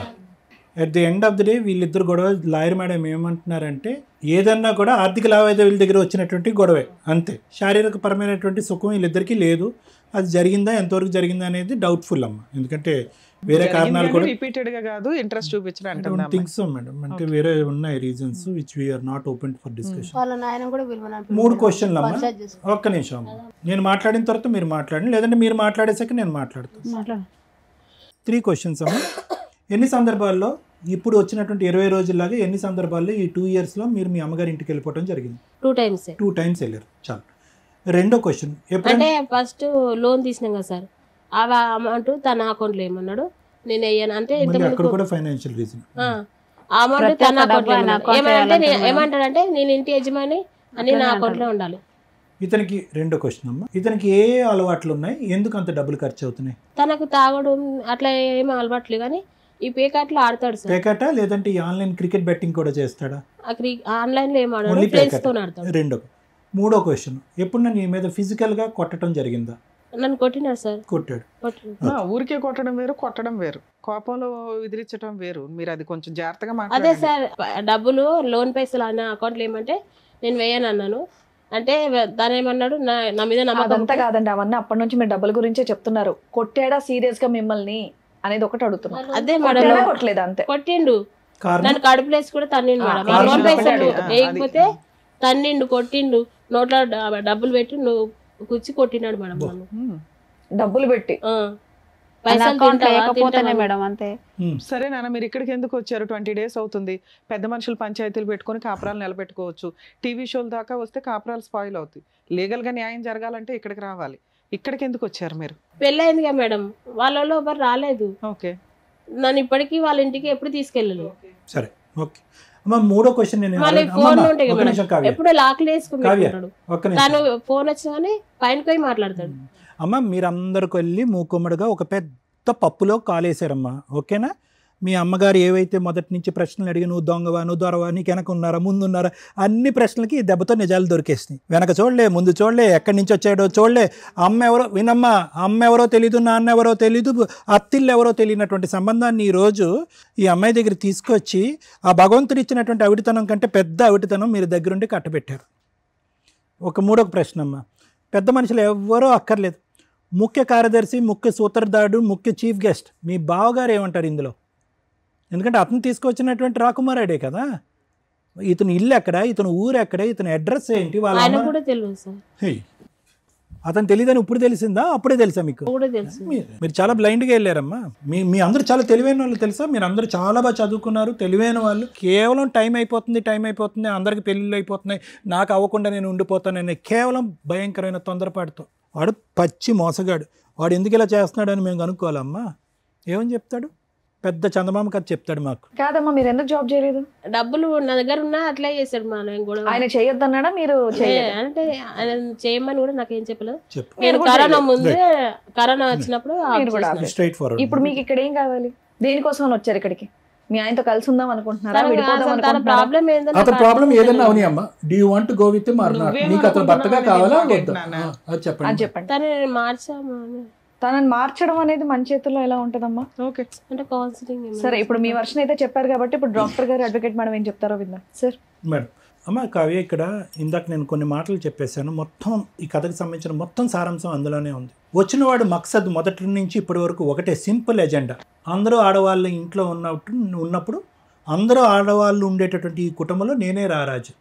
at the end of the day వీళ్ళిద్దరు గొడవ, లాయర్ మేడం ఏమంటున్నారంటే ఏదన్నా కూడా ఆర్థిక లావాదేవీల దగ్గర వచ్చినటువంటి గొడవే అంతే, శారీరక పరమైనటువంటి సుఖం వీళ్ళిద్దరికీ లేదు. అది జరిగిందా, ఎంతవరకు జరిగిందా అనేది డౌట్ఫుల్ అమ్మ. ఎందుకంటే వేరే కారణాలు కూడా రిపీటెడ్ గా కాదు, ఇంట్రెస్ట్ చూపించడం అంటున్నాను. థింక్స్ సో మేడం, అంటే వేరే ఉన్నాయి reasons which we are not open for discussion. 3 క్వశ్చన్లు అమ్మ. ఒక్క నిమిషం అమ్మ, నేను మాట్లాడిన తర్వాత మీరు మాట్లాడండి, లేదంటే మీరు మాట్లాడేసాక నేను మాట్లాడతాను. 3 క్వశ్చన్స్ అమ్మ. ఎన్ని సందర్భాల్లో ఇప్పుడు వచ్చినటువంటి 20 రోజుల్లాగా ఎన్ని సందర్భాల్లో ఈ 2 years లో మీరు మీ అమ్మగారి ఇంటికి వెళ్ళిపోవడం జరిగింది? 2 times వెళ్ళారు. చాలు. రెండో క్వశ్చన్, అంటే ఫస్ట్ లోన్ తీసినాం కదా సార్, ఆ అమౌంట్ తన అకౌంట్లో ఏమన్నాడు, నేను అయ్యాను అంటే అక్కడ కూడా ఫైనాన్షియల్ రీజన్, అమౌంట్ తన అకౌంట్లో ఏమంటాడంటే నేను ఇంటి యజమాని అని నా అకౌంట్లో ఉండాలి. ఇతనికి రెండో క్వశ్చన్ అమ్మా, ఇతనికి ఏ అలవాట్లు ఉన్నాయి, ఎందుకు అంత డబ్బులు ఖర్చు అవుతున్నాయి? తనకు తాగడం అట్లా ఏమీ అలవాట్లేదు, కానీ ఈ పేకాట్లో ఆడతాడు సార్. పేకాట లేదంటే ఈ ఆన్లైన్ క్రికెట్ బెట్టింగ్ కూడా చేస్తాడా? ఆన్లైన్ లో ఏం ఆడాడు, ఫ్రెండ్స్ తో ఆడతాడు. రెండో. మూడో క్వశ్చన్, ఎప్పుడు నీ మీద ఫిజికల్ గా కొట్టడం జరిగిందా? నన్ను కొట్టినాడు సార్. కొట్టాడు. ఊరికే కొట్టడం వేరు, కొట్టడం వేరు, కోపంలో విదిరించడం వేరు. మీరు అది కొంచెం జాగ్రత్తగా అదే సార్, డబ్బులు లోన్ పైసలు అన్న అకౌంట్లో ఏమంటే నేను వేయను అన్నాను. అంటే దాని ఏమన్నాడు, నా మీద నమ్మకం. అంతా కాదండి, అవన్నీ అప్పటి నుంచి మీరు డబ్బుల గురించే చెప్తున్నారు. కొట్టాడా సీరియస్ గా మిమ్మల్ని అనేది ఒకటి అడుగుతున్నారు. అదే మేడం, కొట్టలేదు అంతే, కొట్టిండు. నన్ను కడుపు ప్లేస్ కూడా తన్నిండు మేడం. లోన్ పైసలు వేయకపోతే తన్నిండు, కొట్టిండు, నోట్లో డబ్బులు పెట్టి నువ్వు కూర్చి కొట్టినాడు మేడం. నన్ను డబ్బులు పెట్టి మేడం అంతే. సరే నాన్న, మీరు ఇక్కడికి ఎందుకు వచ్చారు? 20 days అవుతుంది. పెద్ద మనుషులు పంచాయతీలు పెట్టుకుని కాపురాలు నిలబెట్టుకోవచ్చు. టీవీ షోల దాకా వస్తే కాపురాలు స్పాయిల్ అవుతాయి. లీగల్ గా న్యాయం జరగాలంటే ఇక్కడికి రావాలి. ఇక్కడికి ఎందుకు వచ్చారు మీరు? పెళ్ళయిందిగా మేడం, వాళ్ళలో ఎవరు రాలేదు. ఓకే, నన్ను ఇప్పటికీ వాళ్ళ ఇంటికి ఎప్పుడు తీసుకెళ్ళలేదు. సరే ఓకే అమ్మ. మూడో క్వశ్చన్, ఎప్పుడు లాక్లు వేసుకుంటాడు తను, ఫోన్ వచ్చినా కానీ పైన పోయి మాట్లాడతాడు. అమ్మ మీరందరికి వెళ్ళి మూకుమ్మడిగా ఒక పెద్ద పప్పులో కాలేశారమ్మా, ఓకేనా? మీ అమ్మగారు ఏవైతే మొదటి నుంచి ప్రశ్నలు అడిగి నువ్వు దొంగవా, నువ్వు దొరవా, నీకు వెనక ఉన్నారా, ముందు ఉన్నారా, అన్ని ప్రశ్నలకి ఈ దెబ్బతో నిజాలు దొరికేసినాయి. వెనక చూడలే, ముందు చూడలే, ఎక్కడి నుంచి వచ్చాడో చూడలే. అమ్మ ఎవరో వినమ్మా, అమ్మ ఎవరో తెలీదు, నాన్న ఎవరో తెలీదు, అత్తిళ్ళు ఎవరో తెలియనటువంటి సంబంధాన్ని ఈరోజు ఈ అమ్మాయి దగ్గర తీసుకొచ్చి ఆ భగవంతుడు ఇచ్చినటువంటి అవిటితనం కంటే పెద్ద అవిటితనం మీరు దగ్గరుండి కట్టబెట్టారు. ఒక మూడో ప్రశ్న అమ్మ, పెద్ద మనుషులు ఎవరో అక్కర్లేదు, ముఖ్య కార్యదర్శి, ముఖ్య సూత్రధారుడు, ముఖ్య చీఫ్ గెస్ట్ మీ బావగారు ఏమంటారు ఇందులో? ఎందుకంటే అతను తీసుకొచ్చినటువంటి రాకుమారాడే కదా. ఇతను ఇల్లు ఎక్కడ, ఇతను ఊరు ఎక్కడ, ఇతను అడ్రస్ ఏంటి, వాళ్ళ అతను తెలియదని ఇప్పుడు తెలిసిందా, అప్పుడే తెలుసా మీకు? మీరు చాలా బ్లైండ్గా వెళ్ళారమ్మా. మీ అందరూ చాలా తెలివైన వాళ్ళు తెలుసా, మీరు అందరూ చాలా బాగా చదువుకున్నారు, తెలివైన వాళ్ళు. కేవలం టైం అయిపోతుంది, అందరికి పెళ్ళిళ్ళు అయిపోతున్నాయి, నాకు అవ్వకుండా నేను ఉండిపోతానని కేవలం భయంకరమైన తొందరపాటుతో. వాడు పచ్చి మోసగాడు. వాడు ఎందుకు ఇలా చేస్తున్నాడని మేము కనుక్కోవాలమ్మా. ఏమని చెప్తాడు? పెద్ద చందమామ కథ చెప్తాడు మాకు. కాదమ్మా, మీరు ఎందుకు జాబ్ చేయలేదు? డబ్బులు నా దగ్గర ఉన్నా అట్లా చేశాడు మా ఆయన చేయొద్దన్నాడా? మీరు అంటే ఆయన చేయమని కూడా నాకేం చెప్పలేదు. చెప్పు. నేను కరోనా ముందే, కరోనా వచ్చినప్పుడు ఇప్పుడు మీకు ఇక్కడ ఏం కావాలి? దేనికోసం అని వచ్చారు ఇక్కడికి? మీ ఆయనతో కలిసి ఉందాం అనుకుంటున్నారా, విడిపోదాం తన అనుకుంటున్నారా? ప్రాబ్లం ఏంటంటే అతని ప్రాబ్లం ఏదైనా అవని అమ్మ, do you want go with him or not? నువ్వేం నీకు అతను భర్తగా అనుకుంటున్నావు కావాలా అనేది వద్దా? నాన్న. అది అని చెప్పండి. చెప్పండి. తనని మార్చాము అని. తనని మార్చడం అనేది మన చేతుల్లో ఎలా ఉంటదమ్మా? ఓకే అంటే కౌన్సిలింగ్ సరే, ఇప్పుడు మీ వర్షన్ అయితే చెప్పారు కాబట్టి ఇప్పుడు డాక్టర్ గారు, అడ్వకేట్ మేడం ఏం చెప్తారో విందాం సార్. మేడం, అమ్మ కావ్య, ఇక్కడ ఇందాక నేను కొన్ని మాటలు చెప్పేశాను. మొత్తం ఈ కథకు సంబంధించిన మొత్తం సారాంశం అందులోనే ఉంది. వచ్చినవాడు మక్సద్ మొదటి నుంచి ఇప్పటి వరకు ఒకటే సింపుల్ ఎజెండా. అందరూ ఆడవాళ్ళు ఇంట్లో ఉన్నప్పుడు అందరూ ఆడవాళ్ళు ఉండేటటువంటి ఈ కుటుంబంలో నేనే రారాజు.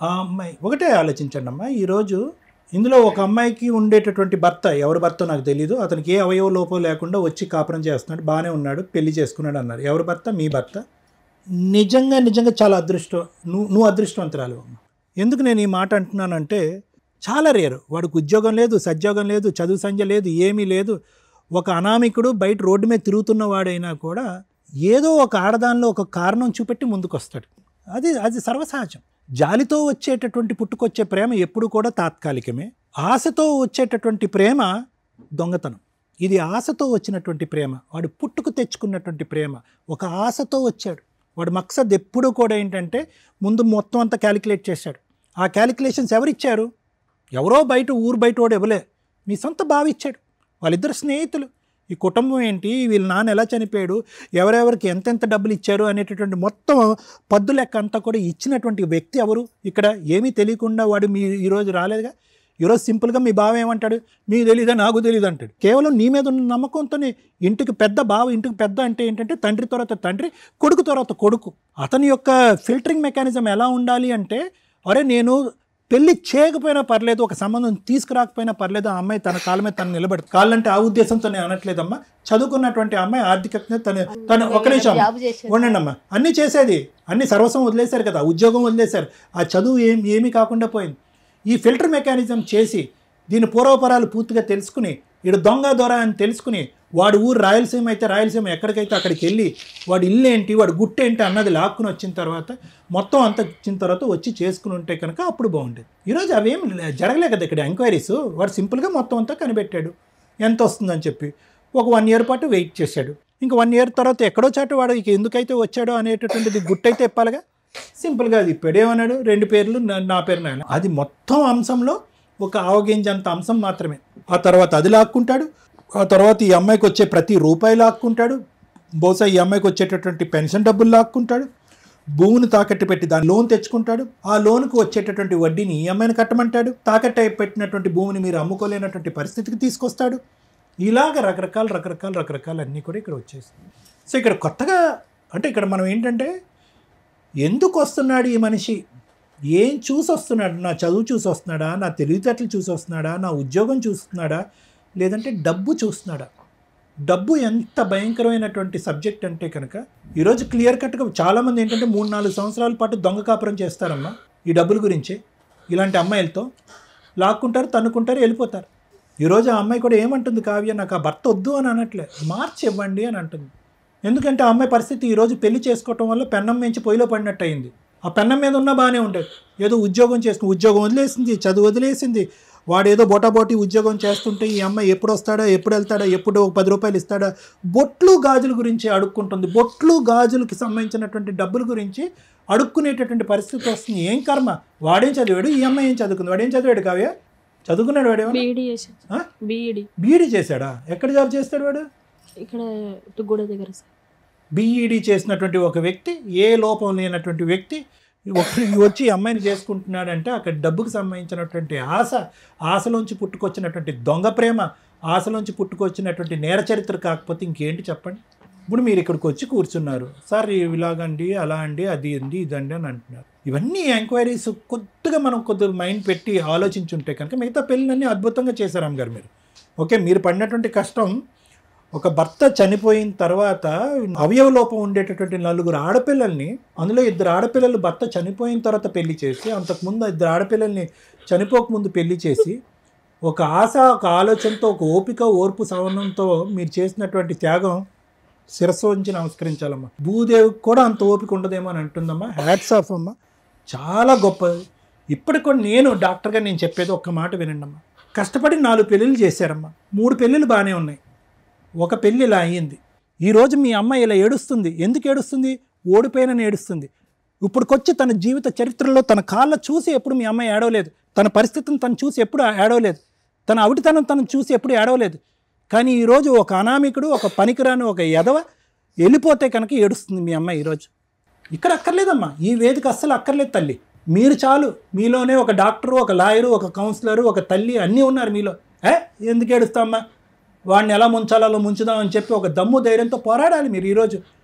ఆ అమ్మాయి ఒకటే ఆలోచించండి అమ్మా. ఈరోజు ఇందులో ఒక అమ్మాయికి ఉండేటటువంటి భర్త, ఎవరి భర్త నాకు తెలియదు, అతనికి ఏ అవయవ లోపం లేకుండా వచ్చి కాపురం చేస్తున్నాడు, బాగానే ఉన్నాడు, పెళ్లి చేసుకున్నాడు అన్నారు. ఎవరి భర్త? మీ భర్త. నిజంగా చాలా అదృష్టం. నువ్వు అదృష్టవంతురాలు అమ్మ. ఎందుకు నేను ఈ మాట అంటున్నానంటే, చాలా రేరు. వాడికి ఉద్యోగం లేదు, సద్యోగం లేదు, చదువు సంధ్య లేదు, ఏమీ లేదు. ఒక అనామికుడు బయట రోడ్డు మీద తిరుగుతున్న వాడైనా కూడా ఏదో ఒక ఆడదానిలో ఒక కారణం చూపెట్టి ముందుకు వస్తాడు. అది సర్వసహజం. జాలితో వచ్చేటటువంటి పుట్టుకొచ్చే ప్రేమ ఎప్పుడు కూడా తాత్కాలికమే. ఆశతో వచ్చేటటువంటి ప్రేమ దొంగతనం. ఇది ఆశతో వచ్చినటువంటి ప్రేమ. వాడు పుట్టుకు తెచ్చుకున్నటువంటి ప్రేమ. ఒక ఆశతో వచ్చాడు. వాడు మక్సద్ ఎప్పుడూ కూడా ఏంటంటే ముందు మొత్తం అంతా క్యాలిక్యులేట్ చేశాడు. ఆ క్యాలిక్యులేషన్స్ ఎవరిచ్చారు? ఎవరో ఊరు బయట వాడు ఇవ్వలే, మీ సొంత బావి ఇచ్చాడు. వాళ్ళిద్దరు స్నేహితులు. ఈ కుటుంబం ఏంటి, వీళ్ళ నాన్న ఎలా చనిపోయాడు, ఎవరెవరికి ఎంతెంత డబ్బులు ఇచ్చారు అనేటటువంటి మొత్తం పద్దు లెక్క అంతా కూడా ఇచ్చినటువంటి వ్యక్తి ఎవరు? ఇక్కడ ఏమీ తెలియకుండా వాడు మీ ఈరోజు రాలేదుగా. ఈరోజు సింపుల్గా మీ బావ ఏమంటాడు? మీకు తెలీదా, నాకు తెలీదు అంటాడు. కేవలం నీ మీద ఉన్న నమ్మకంతోనే. ఇంటికి పెద్ద బావ, ఇంటికి పెద్ద అంటే ఏంటంటే తండ్రి తర్వాత తండ్రి, కొడుకు తర్వాత కొడుకు. అతని యొక్క ఫిల్టరింగ్ మెకానిజం ఎలా ఉండాలి అంటే, అరే నేను పెళ్లి చేయకపోయినా పర్లేదు, ఒక సంబంధం తీసుకురాకపోయినా పర్లేదు, ఆ అమ్మాయి తన కాళ్ళ మీద తను నిలబెడుతుంది. కాళ్ళంటే ఆ ఉద్దేశంతో నేను అనట్లేదమ్మా. చదువుకున్నటువంటి అమ్మాయి ఆర్థికంగా తను ఒక నిమిషం ఉండండి అమ్మా. అన్నీ చేసేది, అన్ని సర్వస్వం వదిలేశారు కదా, ఉద్యోగం వదిలేశారు, ఆ చదువు ఏమీ కాకుండా పోయింది. ఈ ఫిల్టర్ మెకానిజం చేసి దీని పూర్వపరాలు పూర్తిగా తెలుసుకుని, ఇడు దొంగ దొర అని తెలుసుకుని, వాడు ఊరు రాయలసీమ అయితే రాయలసీమ ఎక్కడికైతే అక్కడికి వెళ్ళి వాడు ఇల్లు ఏంటి, వాడు గుట్టేంటి అన్నది లాక్కుని వచ్చిన తర్వాత, మొత్తం అంతా ఇచ్చిన తర్వాత వచ్చి చేసుకుని ఉంటే కనుక అప్పుడు బాగుండేది. ఈరోజు అవేం జరగలే కదా ఇక్కడ ఎంక్వైరీస్. వాడు సింపుల్గా మొత్తం అంతా కనిపెట్టాడు ఎంత వస్తుందని చెప్పి. ఒక 1 year పాటు వెయిట్ చేశాడు. ఇంకా 1 year తర్వాత ఎక్కడో చాటు వాడు ఇక ఎందుకైతే వచ్చాడో అనేటటువంటిది గుట్టయితే ఇప్పాలిగా. సింపుల్గా అది ఇప్పాడు. ఏమన్నాడు? 2 పేర్లు, నా పేరు నాయన. అది మొత్తం అంశంలో ఒక ఆవగింజంత అంశం మాత్రమే. ఆ తర్వాత అది లాక్కుంటాడు. ఆ తర్వాత ఈ అమ్మాయికి వచ్చే ప్రతి రూపాయి లాక్కుంటాడు. బహుశా ఈ అమ్మాయికి వచ్చేటటువంటి పెన్షన్ డబ్బులు లాక్కుంటాడు. భూమిని తాకట్టు పెట్టి దాని లోన్ తెచ్చుకుంటాడు. ఆ లోన్కు వచ్చేటటువంటి వడ్డీని ఈ అమ్మాయిని కట్టమంటాడు. తాకట్టు పెట్టినటువంటి భూమిని మీరు అమ్ముకోలేనటువంటి పరిస్థితికి తీసుకొస్తాడు. ఇలాగ రకరకాలు అన్నీ కూడా ఇక్కడ వచ్చేస్తాయి. సో ఇక్కడ కొత్తగా అంటే ఇక్కడ మనం ఏంటంటే, ఎందుకు వస్తున్నాడు ఈ మనిషి, ఏం చూసి వస్తున్నాడు? నా చదువు చూసి వస్తున్నాడా, నా తెలివితేటలు చూసి వస్తున్నాడా, నా ఉద్యోగం చూస్తున్నాడా, లేదంటే డబ్బు చూస్తున్నాడా? డబ్బు ఎంత భయంకరమైనటువంటి సబ్జెక్ట్ అంటే కనుక ఈరోజు క్లియర్ కట్గా చాలామంది ఏంటంటే 3-4 సంవత్సరాల పాటు దొంగ కాపురం చేస్తారమ్మా ఈ డబ్బుల గురించి. ఇలాంటి అమ్మాయిలతో లాక్కుంటారు, తన్నుకుంటారు, వెళ్ళిపోతారు. ఈరోజు ఆ అమ్మాయి కూడా ఏమంటుంది? కావ్య, నాకు ఆ భర్త వద్దు అని అనట్లే, మార్చి ఇవ్వండి అని అంటుంది. ఎందుకంటే ఆ అమ్మాయి పరిస్థితి ఈరోజు పెళ్లి చేసుకోవటం వల్ల పెన్నం మించి పొయ్యిలో పడినట్టు అయింది. ఆ పెన్నం మీద ఉన్నా బాగానే ఉండేది. ఏదో ఉద్యోగం చేసుకుని ఉద్యోగం వదిలేసింది, చదువు వదిలేసింది. వాడు ఏదో బోటాబోటీ ఉద్యోగం చేస్తుంటే ఈ అమ్మాయి ఎప్పుడు వస్తాడా, ఎప్పుడు వెళ్తాడా, ఎప్పుడు 10 రూపాయలు ఇస్తాడా, బొట్లు గాజుల గురించి అడుక్కుంటుంది. బొట్లు గాజులకి సంబంధించినటువంటి డబ్బుల గురించి అడుక్కునేటటువంటి పరిస్థితి వస్తుంది. ఏం కర్మ, వాడేం చదివాడు, ఈ అమ్మాయి ఏం చదువుకుంది? వాడేం చదివాడు కావ్య? చదువుకున్నాడు వాడేమో? బీఈడీ చేశాడా? ఎక్కడ జాబ్ చేస్తాడు వాడు? ఇక్కడ తుగ్గూడ దగ్గర సార్. బీఈడీ చేసినటువంటి ఒక వ్యక్తి, ఏ లోపం లేనటువంటి వ్యక్తి వచ్చి అమ్మాయిని చేసుకుంటున్నాడంటే అక్కడ డబ్బుకు సంబంధించినటువంటి ఆశలోంచి పుట్టుకొచ్చినటువంటి దొంగ ప్రేమ, ఆశలోంచి పుట్టుకొచ్చినటువంటి నేర చరిత్ర కాకపోతే ఇంకేంటి చెప్పండి. ఇప్పుడు మీరు ఇక్కడికి వచ్చి కూర్చున్నారు, సార్ ఇలాగండి, అలా అండి, అది అండి, ఇదండి అని అంటున్నారు. ఇవన్నీ ఎంక్వైరీస్ కొద్దిగా మనం కొద్దిగా మైండ్ పెట్టి ఆలోచించుంటే కనుక మిగతా పెళ్ళినన్నీ అద్భుతంగా చేశారు అమ్మగారు మీరు. ఓకే, మీరు పడినటువంటి కష్టం, ఒక భర్త చనిపోయిన తర్వాత అవయవ లోపం ఉండేటటువంటి 4 ఆడపిల్లల్ని, అందులో 2 ఆడపిల్లలు భర్త చనిపోయిన తర్వాత పెళ్లి చేసి, అంతకుముందు 2 ఆడపిల్లల్ని చనిపోకముందు పెళ్లి చేసి, ఒక ఆశ, ఒక ఆలోచనతో, ఒక ఓపిక, ఓర్పు, సహనంతో మీరు చేసినటువంటి త్యాగం శిరస్సు ఉంచి నమస్కరించాలమ్మా. భూదేవికి కూడా అంత ఓపిక ఉండదేమో అని అంటుందమ్మా. హ్యాట్స్ ఆఫ్ అమ్మా, చాలా గొప్పది. ఇప్పటికి కూడా నేను డాక్టర్గా నేను చెప్పేది ఒక్క మాట వినండి అమ్మా. కష్టపడి 4 పెళ్ళిళ్ళు చేశారమ్మా. 3 పెళ్ళిళ్ళు బాగానే ఉన్నాయి, ఒక పెళ్ళి ఇలా అయ్యింది. ఈరోజు మీ అమ్మాయి ఇలా ఏడుస్తుంది. ఎందుకు ఏడుస్తుంది? ఓడిపోయినని ఏడుస్తుంది. ఇప్పుడుకొచ్చి తన జీవిత చరిత్రలో తన కాళ్ళ చూసి ఎప్పుడు మీ అమ్మాయి ఏడవలేదు. తన పరిస్థితిని తను చూసి ఎప్పుడు ఏడవలేదు. తన అవిటితనం తను చూసి ఎప్పుడు ఏడవలేదు. కానీ ఈరోజు ఒక అనామికుడు, ఒక పనికిరాని ఒక ఎదవ వెళ్ళిపోతే కనుక ఏడుస్తుంది మీ అమ్మాయి ఈరోజు. ఇక్కడ అక్కర్లేదమ్మా, ఈ వేదిక అస్సలు అక్కర్లేదు తల్లి. మీరు చాలు. మీలోనే ఒక డాక్టరు, ఒక లాయరు, ఒక కౌన్సిలరు, ఒక తల్లి అన్నీ ఉన్నారు మీలో. ఎందుకు ఏడుస్తామమ్మా, వాడిని ఎలా ముంచాలో అలా ముంచుదామని చెప్పి ఒక దమ్ము ధైర్యంతో పోరాడాలి మీరు. ఈరోజు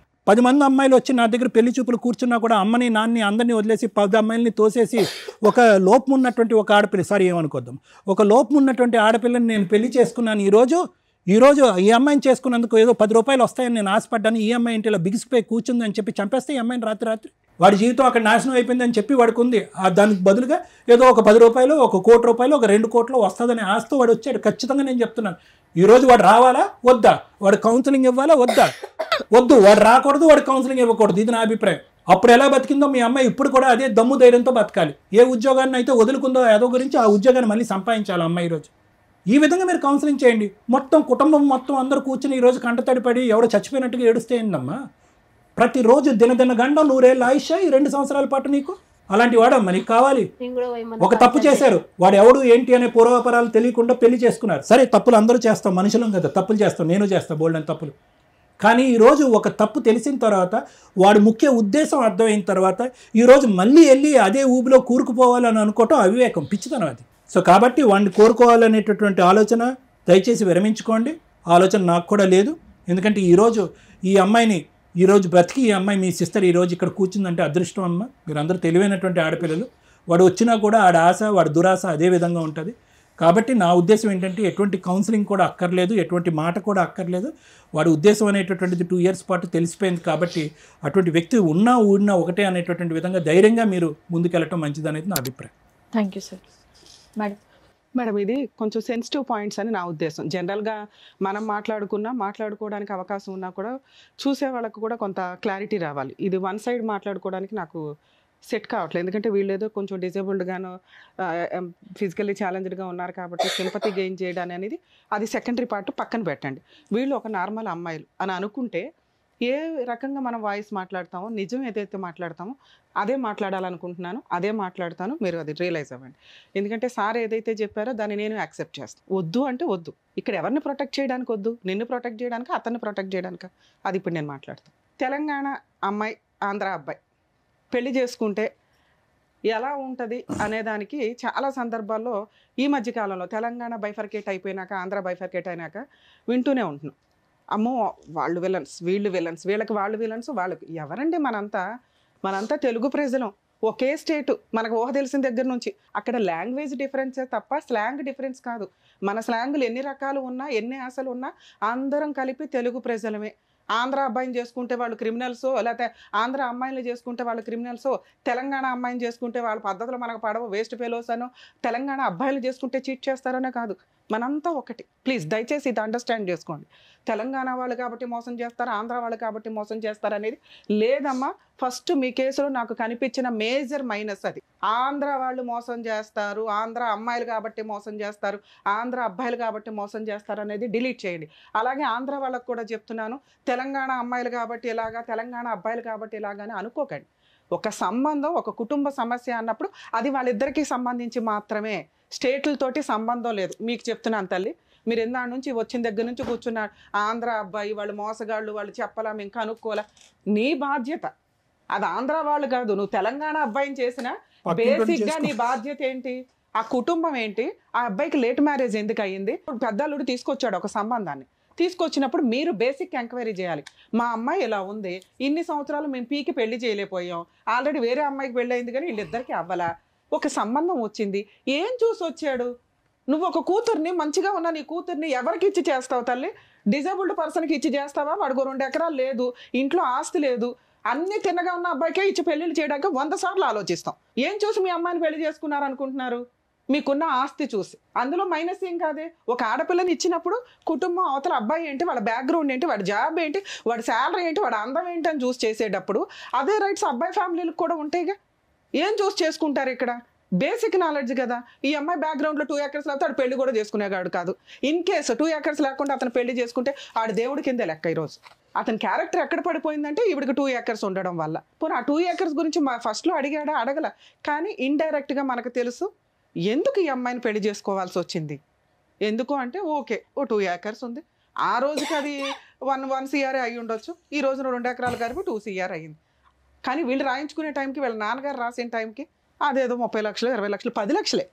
10 మంది అమ్మాయిలు వచ్చి నా దగ్గర పెళ్లి చూపులు కూర్చున్నా కూడా అమ్మని నాన్ని అందరినీ వదిలేసి 10 అమ్మాయిలని తోసేసి ఒక లోపం ఉన్నటువంటి ఒక ఆడపిల్ల, సారీ ఏమనుకోద్దాం, ఒక లోపం ఉన్నటువంటి ఆడపిల్లని నేను పెళ్లి చేసుకున్నాను. ఈరోజు ఈ అమ్మాయిని చేసుకున్నందుకు ఏదో 10 రూపాయలు వస్తాయని నేను ఆశపడ్డాను. ఈ అమ్మాయి ఇంటిలో బిగిసిపోయి కూర్చుందని చెప్పి చంపేస్తే ఈ అమ్మాయిని రాత్రి వాడి జీవితం అక్కడ నాశనం అయిపోయిందని చెప్పి వాడికి ఉంది. దానికి బదులుగా ఏదో ఒక 10 రూపాయలు, ఒక 1 కోటి రూపాయలు, ఒక 2 కోట్లు వస్తుందని ఆశతో వాడు వచ్చాడు. ఖచ్చితంగా నేను చెప్తున్నాను. ఈరోజు వాడు రావాలా వద్దా? వాడు కౌన్సిలింగ్ ఇవ్వాలా వద్దా? వద్దు. వాడు రాకూడదు, వాడు కౌన్సిలింగ్ ఇవ్వకూడదు. ఇది నా అభిప్రాయం. అప్పుడు ఎలా బతికిందో మీ అమ్మాయి ఇప్పుడు కూడా అదే దమ్ము ధైర్యంతో బతకాలి. ఏ ఉద్యోగాన్ని అయితే వదులుకుందో ఏదో గురించి ఆ ఉద్యోగాన్ని మళ్ళీ సంపాదించాలి అమ్మాయి ఈరోజు. ఈ విధంగా మీరు కౌన్సిలింగ్ చేయండి. మొత్తం కుటుంబం మొత్తం అందరూ కూర్చుని ఈరోజు కంటతడిపడి ఎవడో చచ్చిపోయినట్టుగా ఏడుస్తే ఏందమ్మా? ప్రతిరోజు దినదిన గండం 100 ఏళ్ళ ఆయుష ఈ 2 సంవత్సరాల పాటు నీకు. అలాంటి వాడమ్మా నీకు కావాలి. ఒక తప్పు చేశారు, వాడు ఎవడు ఏంటి అనే పూర్వాపరాలు తెలియకుండా పెళ్లి చేసుకున్నారు. సరే, తప్పులు అందరూ చేస్తాం, మనుషులం కదా, తప్పులు చేస్తాం, నేను చేస్తాను బోల్డ్ అని తప్పులు. కానీ ఈరోజు ఒక తప్పు తెలిసిన తర్వాత, వాడి ముఖ్య ఉద్దేశం అర్థమైన తర్వాత ఈరోజు మళ్ళీ వెళ్ళి అదే ఊబిలో కూరుకుపోవాలని అనుకోవటం అవివేకం, పిచ్చితనం అది. సో కాబట్టి వాడిని కోరుకోవాలనేటటువంటి ఆలోచన దయచేసి విరమించుకోండి. ఆలోచన నాకు కూడా లేదు. ఎందుకంటే ఈరోజు ఈ అమ్మాయిని ఈరోజు బ్రతికి ఈ అమ్మాయి మీ సిస్టర్ ఈరోజు ఇక్కడ కూర్చుందంటే అదృష్టం అమ్మ. మీరందరూ తెలివైనటువంటి ఆడపిల్లలు. వాడు వచ్చినా కూడా ఆడ ఆశ, వాడి దురాశ అదే విధంగా ఉంటుంది. కాబట్టి నా ఉద్దేశం ఏంటంటే ఎటువంటి కౌన్సిలింగ్ కూడా అక్కర్లేదు, ఎటువంటి మాట కూడా అక్కర్లేదు. వాడి ఉద్దేశం అనేటటువంటిది 2 ఇయర్స్ పాటు తెలిసిపోయింది. కాబట్టి అటువంటి వ్యక్తి ఉన్నా ఊడినా ఒకటే అనేటటువంటి విధంగా ధైర్యంగా మీరు ముందుకెళ్ళటం మంచిది అనేది నా అభిప్రాయం. Thank you sir. మేడం, ఇది కొంచెం సెన్సిటివ్ పాయింట్స్ అని నా ఉద్దేశం. జనరల్గా మనం మాట్లాడుకోవడానికి అవకాశం ఉన్నా కూడా చూసే వాళ్ళకు కూడా కొంత క్లారిటీ రావాలి. ఇది వన్ సైడ్ మాట్లాడుకోవడానికి నాకు సెట్ కావట్లేదు. ఎందుకంటే వీళ్ళు ఏదో కొంచెం డిజేబుల్డ్గాను ఫిజికల్లీ ఛాలెంజ్డ్గా ఉన్నారు కాబట్టి సింపతి గెయిన్ చేయడం అనేది అది సెకండరీ పార్ట్ పక్కన పెట్టండి. వీళ్ళు ఒక నార్మల్ అమ్మాయిలు అని అనుకుంటే ఏ రకంగా మనం వాయిస్ మాట్లాడతామో, నిజం ఏదైతే మాట్లాడతామో అదే మాట్లాడాలనుకుంటున్నాను, అదే మాట్లాడతాను. మీరు అది రియలైజ్ అవ్వండి. ఎందుకంటే సార్ ఏదైతే చెప్పారో దాన్ని నేను యాక్సెప్ట్ చేస్తాను. వద్దు అంటే వద్దు. ఇక్కడ ఎవరిని ప్రొటెక్ట్ చేయడానికి వద్దు, నిన్ను ప్రొటెక్ట్ చేయడానికి, అతన్ని ప్రొటెక్ట్ చేయడానికి, అది ఇప్పుడు నేను మాట్లాడతాను. తెలంగాణ అమ్మాయి, ఆంధ్ర అబ్బాయి పెళ్లి చేసుకుంటే ఎలా ఉంటుంది అనేదానికి చాలా సందర్భాల్లో ఈ మధ్యకాలంలో తెలంగాణ బైఫర్కేట్ అయిపోయినాక, ఆంధ్ర బైఫర్కేట్ అయినాక వింటూనే ఉంటున్నాం. అమ్మో వాళ్ళు విలన్స్, వీళ్ళు విలన్స్, వీళ్ళకి వాళ్ళు విలన్స్, వాళ్ళకి ఎవరండి? మనంతా తెలుగు ప్రజలం, ఒకే స్టేటు, మనకు ఊహ తెలిసిన దగ్గర నుంచి. అక్కడ లాంగ్వేజ్ డిఫరెన్సే తప్ప స్లాంగ్ డిఫరెన్స్ కాదు. మన స్లాంగులు ఎన్ని రకాలు ఉన్నా, ఎన్ని ఆశలు ఉన్నా అందరం కలిపి తెలుగు ప్రజలమే. ఆంధ్ర అబ్బాయిని చేసుకుంటే వాళ్ళు క్రిమినల్సో, లేకపోతే ఆంధ్ర అమ్మాయిని చేసుకుంటే వాళ్ళు క్రిమినల్సో, తెలంగాణ అమ్మాయిని చేసుకుంటే వాళ్ళ పద్ధతులు మనకు పడవు, వేస్ట్ ఫెలోస్ అనో, తెలంగాణ అబ్బాయిలు చేసుకుంటే చీట్ చేస్తారనే కాదు. మనంతా ఒకటి. ప్లీజ్ దయచేసి ఇది అండర్స్టాండ్ చేసుకోండి. తెలంగాణ వాళ్ళు కాబట్టి మోసం చేస్తారు, ఆంధ్ర వాళ్ళు కాబట్టి మోసం చేస్తారు అనేది లేదమ్మా. ఫస్ట్ మీ కేసులో నాకు కనిపించిన మేజర్ మైనస్ అది. ఆంధ్ర వాళ్ళు మోసం చేస్తారు, ఆంధ్ర అమ్మాయిలు కాబట్టి మోసం చేస్తారు, ఆంధ్ర అబ్బాయిలు కాబట్టి మోసం చేస్తారు అనేది డిలీట్ చేయండి. అలాగే ఆంధ్ర వాళ్ళకు కూడా చెప్తున్నాను, తెలంగాణ అమ్మాయిలు కాబట్టి ఇలాగా, తెలంగాణ అబ్బాయిలు కాబట్టి ఇలాగానే అనుకోకండి. ఒక సంబంధం, ఒక కుటుంబ సమస్య అన్నప్పుడు అది వాళ్ళిద్దరికీ సంబంధించి మాత్రమే, స్టేట్లతోటి సంబంధం లేదు. మీకు చెప్తున్నాను తల్లి, మీరు ఎందాడి నుంచి వచ్చిన దగ్గర నుంచి కూర్చున్నారు, ఆంధ్ర అబ్బాయి వాళ్ళు మోసగాళ్ళు, వాళ్ళు చెప్పలా, మేము కనుక్కోలే. నీ బాధ్యత అది. ఆంధ్ర వాళ్ళు కాదు, నువ్వు తెలంగాణ అబ్బాయిని చేసినా బేసిక్గా నీ బాధ్యత ఏంటి? ఆ కుటుంబం ఏంటి? ఆ అబ్బాయికి లేట్ మ్యారేజ్ ఎందుకు అయ్యింది? పెద్దల్లుడు తీసుకొచ్చాడు ఒక సంబంధాన్ని, తీసుకొచ్చినప్పుడు మీరు బేసిక్ ఎంక్వైరీ చేయాలి. మా అమ్మాయి ఇలా ఉంది, ఇన్ని సంవత్సరాలు మేము పీకి పెళ్లి చేయలేకపోయాం, ఆల్రెడీ వేరే అమ్మాయికి పెళ్ళి అయింది కానీ వీళ్ళిద్దరికి అవ్వలా, ఒక సంబంధం వచ్చింది, ఏం చూసి వచ్చాడు? నువ్వు ఒక కూతుర్ని, మంచిగా ఉన్న నీ కూతుర్ని ఎవరికి ఇచ్చి చేస్తావు తల్లి? డిజేబుల్డ్ పర్సన్కి ఇచ్చి చేస్తావా? వాడికి 2 ఎకరాలు లేదు, ఇంట్లో ఆస్తి లేదు, అన్ని తిన్నగా ఉన్న అబ్బాయికే ఇచ్చి పెళ్లిళ్ళు చేయడానికి 100 సార్లు ఆలోచిస్తాం. ఏం చూసి మీ అమ్మాయిని పెళ్లి చేసుకున్నారు అనుకుంటున్నారు? మీకున్న ఆస్తి చూసి. అందులో మైనస్ ఏం కాదే. ఒక ఆడపిల్లని ఇచ్చినప్పుడు కుటుంబం అవతల అబ్బాయి ఏంటి, వాళ్ళ బ్యాక్గ్రౌండ్ ఏంటి, వాడి జాబ్ ఏంటి, వాడి శాలరీ ఏంటి, వాడి అందం ఏంటి అని చూసి చేసేటప్పుడు అదే రైట్స్ అబ్బాయి ఫ్యామిలీలకు కూడా ఉంటాయిగా. ఏం చూసి చేసుకుంటారు ఇక్కడ? బేసిక్ నాలెడ్జ్ కదా. ఈ అమ్మాయి బ్యాక్గ్రౌండ్లో 2 acres లేకపోతే ఆడు పెళ్లి కూడా చేసుకునేవాడు కాదు. ఇన్ కేసు 2 acres లేకుండా అతను పెళ్లి చేసుకుంటే ఆడు దేవుడి కిందే లెక్క. ఈరోజు అతని క్యారెక్టర్ ఎక్కడ పడిపోయిందంటే ఈవిడికి 2 acres ఉండడం వల్ల. పోనీ ఆ 2 acres గురించి ఫస్ట్లో అడిగాడా? అడగల. కానీ ఇండైరెక్ట్గా మనకు తెలుసు ఎందుకు ఈ అమ్మాయిని పెళ్లి చేసుకోవాల్సి వచ్చింది. ఎందుకు అంటే ఓకే ఓ 2 acres ఉంది, ఆ రోజుకి అది 1 CR అయి ఉండొచ్చు, ఈ రోజున 2 ఎకరాలు కలిపి 2 CR అయ్యింది. కానీ వీళ్ళు రాయించుకునే టైంకి వీళ్ళ నాన్నగారు రాసిన టైంకి అదేదో 30 లక్షలు 20 లక్షలు 10 లక్షలే